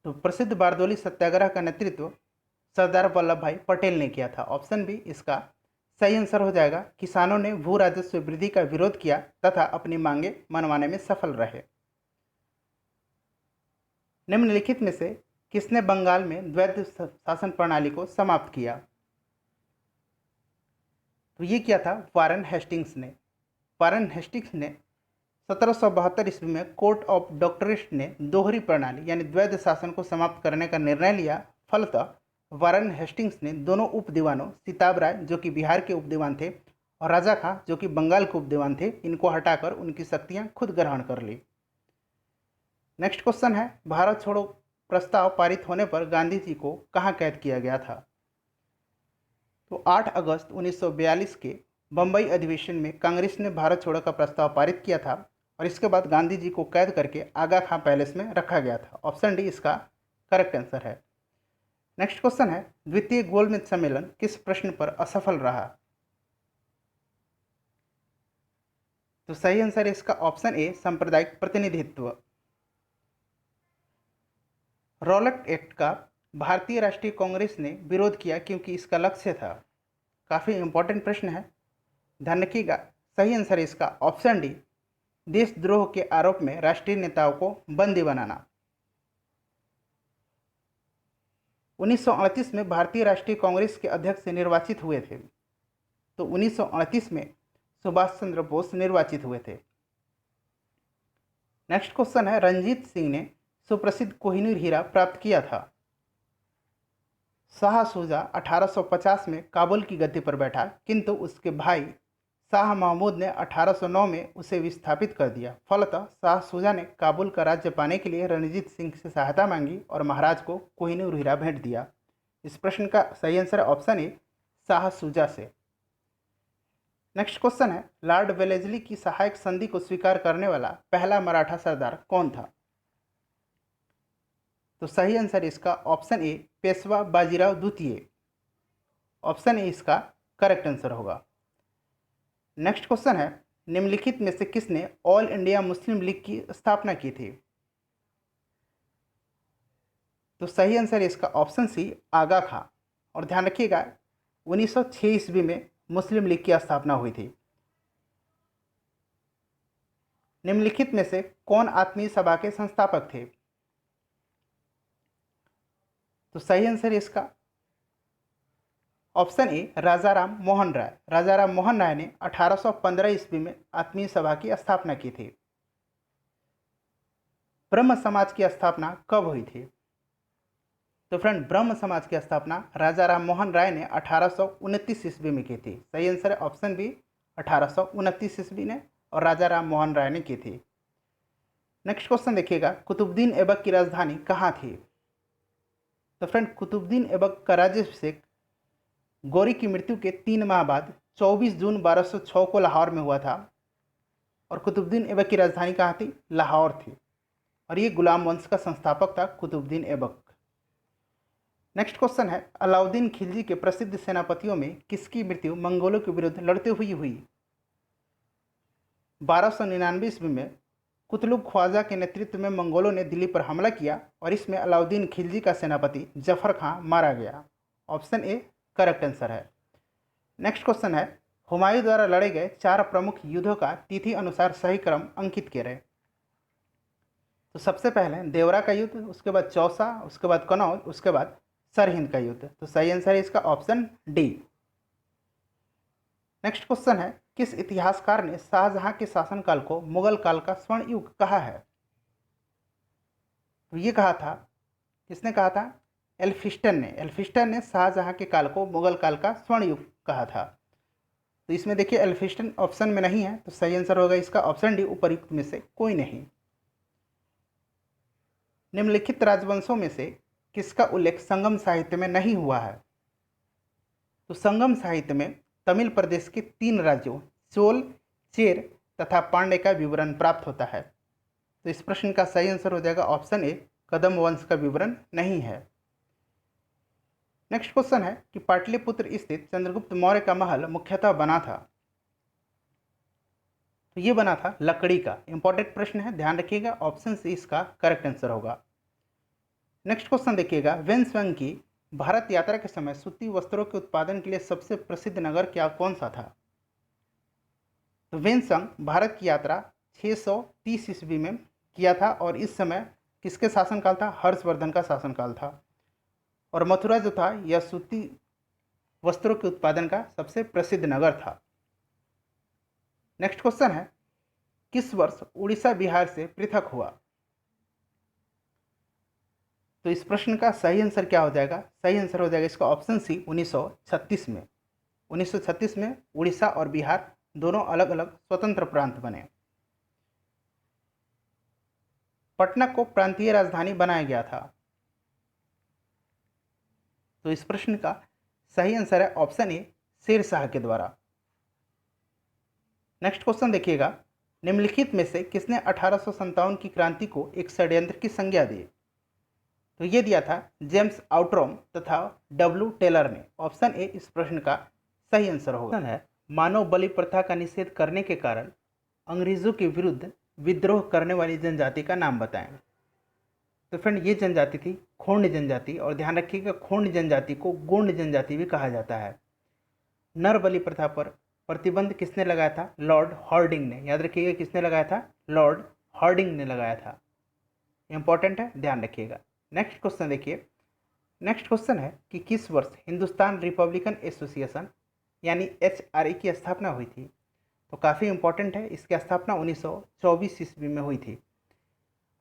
तो प्रसिद्ध बारदोली सत्याग्रह का नेतृत्व सरदार वल्लभ भाई पटेल ने किया था। ऑप्शन बी इसका सही आंसर हो जाएगा। किसानों ने भू राजस्व वृद्धि का विरोध किया तथा अपनी मांगे मनवाने में सफल रहे। निम्नलिखित में से किसने बंगाल में द्वैध शासन प्रणाली को समाप्त किया? तो ये किया था वारेन हेस्टिंग्स ने। वारेन हेस्टिंग्स ने 1772 ईस्वी में कोर्ट ऑफ डॉक्टरेट ने दोहरी प्रणाली यानी द्वैध शासन को समाप्त करने का निर्णय लिया। फलतः वारेन हेस्टिंग्स ने दोनों उप दीवानों सिताब राय जो कि बिहार के उप दीवान थे और राजा खां जो कि बंगाल के उप दीवान थे, इनको हटाकर उनकी शक्तियां खुद ग्रहण कर ली। नेक्स्ट क्वेश्चन है, भारत छोड़ो प्रस्ताव पारित होने पर गांधी जी को कहां कैद किया गया था? तो 8 अगस्त 1942 के बंबई अधिवेशन में कांग्रेस ने भारत छोड़ो का प्रस्ताव पारित किया था और इसके बाद गांधी जी को कैद करके आगा खां पैलेस में रखा गया था। ऑप्शन डी इसका करेक्ट आंसर है। नेक्स्ट क्वेश्चन है, द्वितीय गोलमेज सम्मेलन किस प्रश्न पर असफल रहा? तो सही आंसर है इसका ऑप्शन ए, सांप्रदायिक प्रतिनिधित्व। रॉलेट एक्ट का भारतीय राष्ट्रीय कांग्रेस ने विरोध किया क्योंकि इसका लक्ष्य था। काफ़ी इंपॉर्टेंट प्रश्न है, ध्यान रखिएगा। सही आंसर है इसका ऑप्शन डी, देशद्रोह के आरोप में राष्ट्रीय नेताओं को बंदी बनाना। 1938 में भारतीय राष्ट्रीय कांग्रेस के अध्यक्ष निर्वाचित हुए थे। तो 1938 में सुभाष चंद्र बोस निर्वाचित हुए थे। नेक्स्ट क्वेश्चन है, रंजीत सिंह ने सुप्रसिद्ध कोहिनूर हीरा प्राप्त किया था? शाह शुजा 1850 में काबुल की गद्दी पर बैठा, किंतु उसके भाई शाह महमूद ने 1809 में उसे विस्थापित कर दिया। फलतः शाह शुजा ने काबुल का राज्य पाने के लिए रणजीत सिंह से सहायता मांगी और महाराज को कोहिनूर हीरा भेंट दिया। इस प्रश्न का सही answer option A, Shah Shuja से। नेक्स्ट क्वेश्चन है, लॉर्ड वेलेस्ली की सहायक संधि को स्वीकार करने वाला पहला मराठा सरदार कौन था? तो सही आंसर इसका ऑप्शन ए, पेशवा बाजीराव द्वितीय। ऑप्शन ए इसका करेक्ट आंसर होगा। नेक्स्ट क्वेश्चन है, निम्नलिखित में से किसने ऑल इंडिया मुस्लिम लीग की स्थापना की थी? तो सही आंसर इसका ऑप्शन सी, आगा खां। और ध्यान रखिएगा, 1906 ईस्वी में मुस्लिम लीग की स्थापना हुई थी। निम्नलिखित में से कौन आत्मीय सभा के संस्थापक थे? तो सही आंसर इसका ऑप्शन ए, राजाराम मोहन राय। राजाराम मोहन राय ने 1815 ईस्वी में आत्मीय सभा की स्थापना की थी। ब्रह्म समाज की स्थापना कब हुई थी? तो फ्रेंड, ब्रह्म समाज की स्थापना राजाराम मोहन राय ने 1829 ईस्वी में की थी। सही आंसर है ऑप्शन बी, 1829 ईस्वी ने और राजाराम मोहन राय ने की थी। नेक्स्ट क्वेश्चन देखिएगा, कुतुबुद्दीन ऐबक की राजधानी कहाँ थी? तो फ्रेंड, कुतुबुद्दीन ऐबक का राज्याभिषेक गौरी की मृत्यु के 3 माह बाद 24 जून 1206 को लाहौर में हुआ था। और कुतुबुद्दीन ऐबक की राजधानी कहाँ थी? लाहौर थी। और ये गुलाम वंश का संस्थापक था कुतुबुद्दीन ऐबक। नेक्स्ट क्वेश्चन है, अलाउद्दीन खिलजी के प्रसिद्ध सेनापतियों में किसकी मृत्यु मंगोलों के विरुद्ध लड़ते हुए हुई? 1299 ईस्वी में कुतलुग ख्वाजा के नेतृत्व में मंगोलों ने दिल्ली पर हमला किया और इसमें अलाउद्दीन खिलजी का सेनापति जफर खां मारा गया। ऑप्शन ए करेक्ट आंसर है। नेक्स्ट क्वेश्चन है, हुमायूं द्वारा लड़े गए 4 प्रमुख युद्धों का तिथि अनुसार सही क्रम अंकित करें। तो सबसे पहले देवरा का युद्ध, उसके बाद चौसा, उसके बाद कनौज, उसके बाद सरहिंद का युद्ध। तो सही आंसर है इसका ऑप्शन डी। नेक्स्ट क्वेश्चन है, किस इतिहासकार ने शाहजहां के शासनकाल को मुगल काल का स्वर्ण युग कहा है? तो ये कहा था, किसने कहा था? एल्फिस्टन ने शाहजहां के काल को मुगल काल का स्वर्ण युग कहा था। तो इसमें देखिए एल्फिस्टन ऑप्शन में नहीं है, तो सही आंसर होगा इसका ऑप्शन डी, उपर्युक्त में से कोई नहीं। निम्नलिखित राजवंशों में से किसका उल्लेख संगम साहित्य में नहीं हुआ है? तो संगम साहित्य में तमिल प्रदेश के 3 राज्यों चोल, चेर तथा पांड्य का विवरण प्राप्त होता है। तो इस प्रश्न का सही आंसर हो जाएगा ऑप्शन ए, कदम वंश का विवरण नहीं है। नेक्स्ट क्वेश्चन है कि पाटलिपुत्र स्थित चंद्रगुप्त मौर्य का महल मुख्यतः बना था? तो ये बना था लकड़ी का। इंपॉर्टेंट प्रश्न है, ध्यान रखिएगा, ऑप्शन सी इसका करेक्ट आंसर होगा। नेक्स्ट क्वेश्चन देखिएगा, वेन्सवांग की भारत यात्रा के समय सूती वस्त्रों के उत्पादन के लिए सबसे प्रसिद्ध नगर क्या कौन सा था? तो वेन्सवांग भारत की यात्रा 630 ईस्वी में किया था और इस समय किसके शासनकाल था? हर्षवर्धन का शासनकाल था। और मथुरा जो था यह सूती वस्त्रों के उत्पादन का सबसे प्रसिद्ध नगर था। नेक्स्ट क्वेश्चन है, किस वर्ष उड़ीसा बिहार से पृथक हुआ? तो इस प्रश्न का सही आंसर क्या हो जाएगा? सही आंसर हो जाएगा इसका ऑप्शन सी, 1936 में। 1936 में उड़ीसा और बिहार दोनों अलग अलग स्वतंत्र प्रांत बने। पटना को प्रांतीय राजधानी बनाया गया था। तो इस प्रश्न का सही आंसर है ऑप्शन ए, शेरशाह के द्वारा। नेक्स्ट क्वेश्चन देखिएगा, निम्नलिखित में से किसने 1857 की क्रांति को एक षड्यंत्र की संज्ञा दी? तो ये दिया था जेम्स आउट्रॉम तथा डब्ल्यू टेलर ने। ऑप्शन ए इस प्रश्न का सही आंसर होगा। है मानव बलि प्रथा का निषेध करने के कारण अंग्रेजों के विरुद्ध विद्रोह करने वाली जनजाति का नाम बताएं। तो फ्रेंड ये जनजाति थी खोंड जनजाति, और ध्यान रखिएगा खोंड जनजाति को गोंड जनजाति भी कहा जाता है। नर बलि प्रथा पर प्रतिबंध किसने लगाया था? लॉर्ड हॉर्डिंग ने। याद रखिएगा किसने लगाया था? लॉर्ड हॉर्डिंग ने लगाया था। इंपॉर्टेंट है, ध्यान रखिएगा। नेक्स्ट क्वेश्चन देखिए, नेक्स्ट क्वेश्चन है कि किस वर्ष हिंदुस्तान रिपब्लिकन एसोसिएशन यानी HRA की स्थापना हुई थी? तो काफ़ी इंपॉर्टेंट है, इसकी स्थापना 1924 ईस्वी में हुई थी।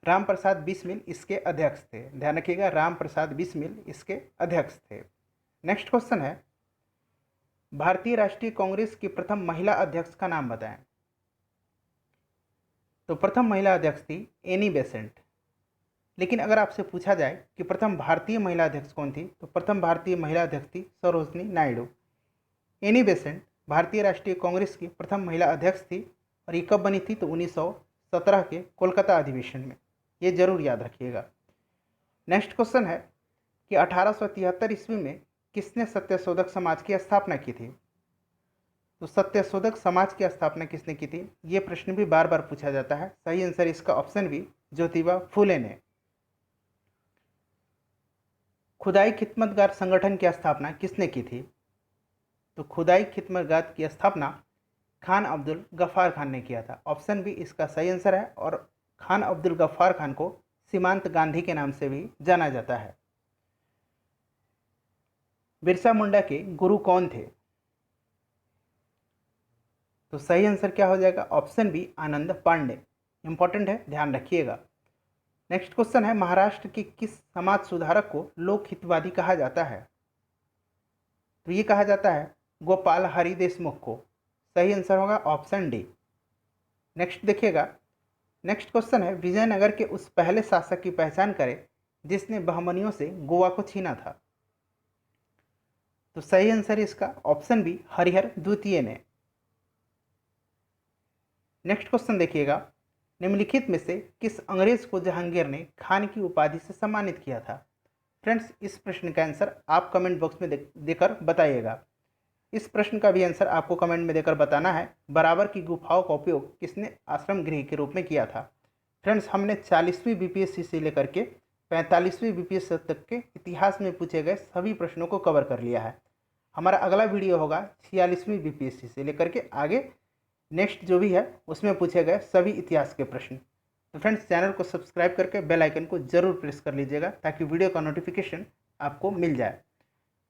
राम प्रसाद बिस्मिल इसके अध्यक्ष थे। ध्यान रखिएगा, राम प्रसाद बिस्मिल इसके अध्यक्ष थे। नेक्स्ट क्वेश्चन है, भारतीय राष्ट्रीय कांग्रेस की प्रथम महिला अध्यक्ष का नाम बताएं। तो प्रथम महिला अध्यक्ष थी एनी बेसेंट। लेकिन अगर आपसे पूछा जाए कि प्रथम भारतीय महिला अध्यक्ष कौन थी, तो प्रथम भारतीय महिला अध्यक्ष थी सरोजनी नायडू। एनी बेसेंट भारतीय राष्ट्रीय कांग्रेस की प्रथम महिला अध्यक्ष थी और ये कब बनी थी? तो 1917 के कोलकाता अधिवेशन में। ये जरूर याद रखिएगा। नेक्स्ट क्वेश्चन है कि 1873 ईस्वी में किसने सत्यशोधक समाज की स्थापना की थी? तो सत्यशोधक समाज की स्थापना किसने की थी? ये प्रश्न भी बार बार पूछा जाता है। सही आंसर इसका ऑप्शन बी, ज्योतिबा फूले ने। खुदाई खिदमतगार संगठन की स्थापना किसने की थी? तो खुदाई खिदमतगार की स्थापना खान अब्दुल गफ्फार खान ने किया था। ऑप्शन बी इसका सही आंसर है, और खान अब्दुल गफ्फार खान को सीमांत गांधी के नाम से भी जाना जाता है। बिरसा मुंडा के गुरु कौन थे? तो सही आंसर क्या हो जाएगा? ऑप्शन बी, आनंद पांडे। इंपॉर्टेंट है, ध्यान रखिएगा। नेक्स्ट क्वेश्चन है, महाराष्ट्र के किस समाज सुधारक को लोक हितवादी कहा जाता है? तो ये कहा जाता है गोपाल हरि देशमुख को। सही आंसर होगा ऑप्शन डी। नेक्स्ट देखिएगा, नेक्स्ट क्वेश्चन है, विजयनगर के उस पहले शासक की पहचान करें जिसने बहमनियों से गोवा को छीना था। तो सही आंसर इसका ऑप्शन बी, हरिहर द्वितीय ने। नेक्स्ट क्वेश्चन देखिएगा, निम्नलिखित में से किस अंग्रेज को जहांगीर ने खान की उपाधि से सम्मानित किया था? फ्रेंड्स इस प्रश्न का आंसर आप कमेंट बॉक्स में देकर बताइएगा। इस प्रश्न का भी आंसर आपको कमेंट में देकर बताना है। बराबर की गुफाओं का उपयोग किसने आश्रम गृह के रूप में किया था? फ्रेंड्स हमने 40वीं BPSC से लेकर के 45वीं BPSC तक के इतिहास में पूछे गए सभी प्रश्नों को कवर कर लिया है। हमारा अगला वीडियो होगा 46वीं BPSC से लेकर के आगे नेक्स्ट जो भी है उसमें पूछे गए सभी इतिहास के प्रश्न। तो फ्रेंड्स चैनल को सब्सक्राइब करके बेल आइकन को ज़रूर प्रेस कर लीजिएगा ताकि वीडियो का नोटिफिकेशन आपको मिल जाए।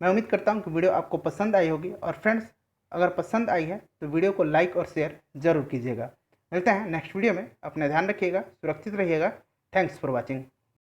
मैं उम्मीद करता हूँ कि वीडियो आपको पसंद आई होगी और फ्रेंड्स अगर पसंद आई है तो वीडियो को लाइक और शेयर ज़रूर कीजिएगा। मिलते हैं नेक्स्ट वीडियो में। अपना ध्यान रखिएगा, सुरक्षित रहिएगा। Thanks for watching.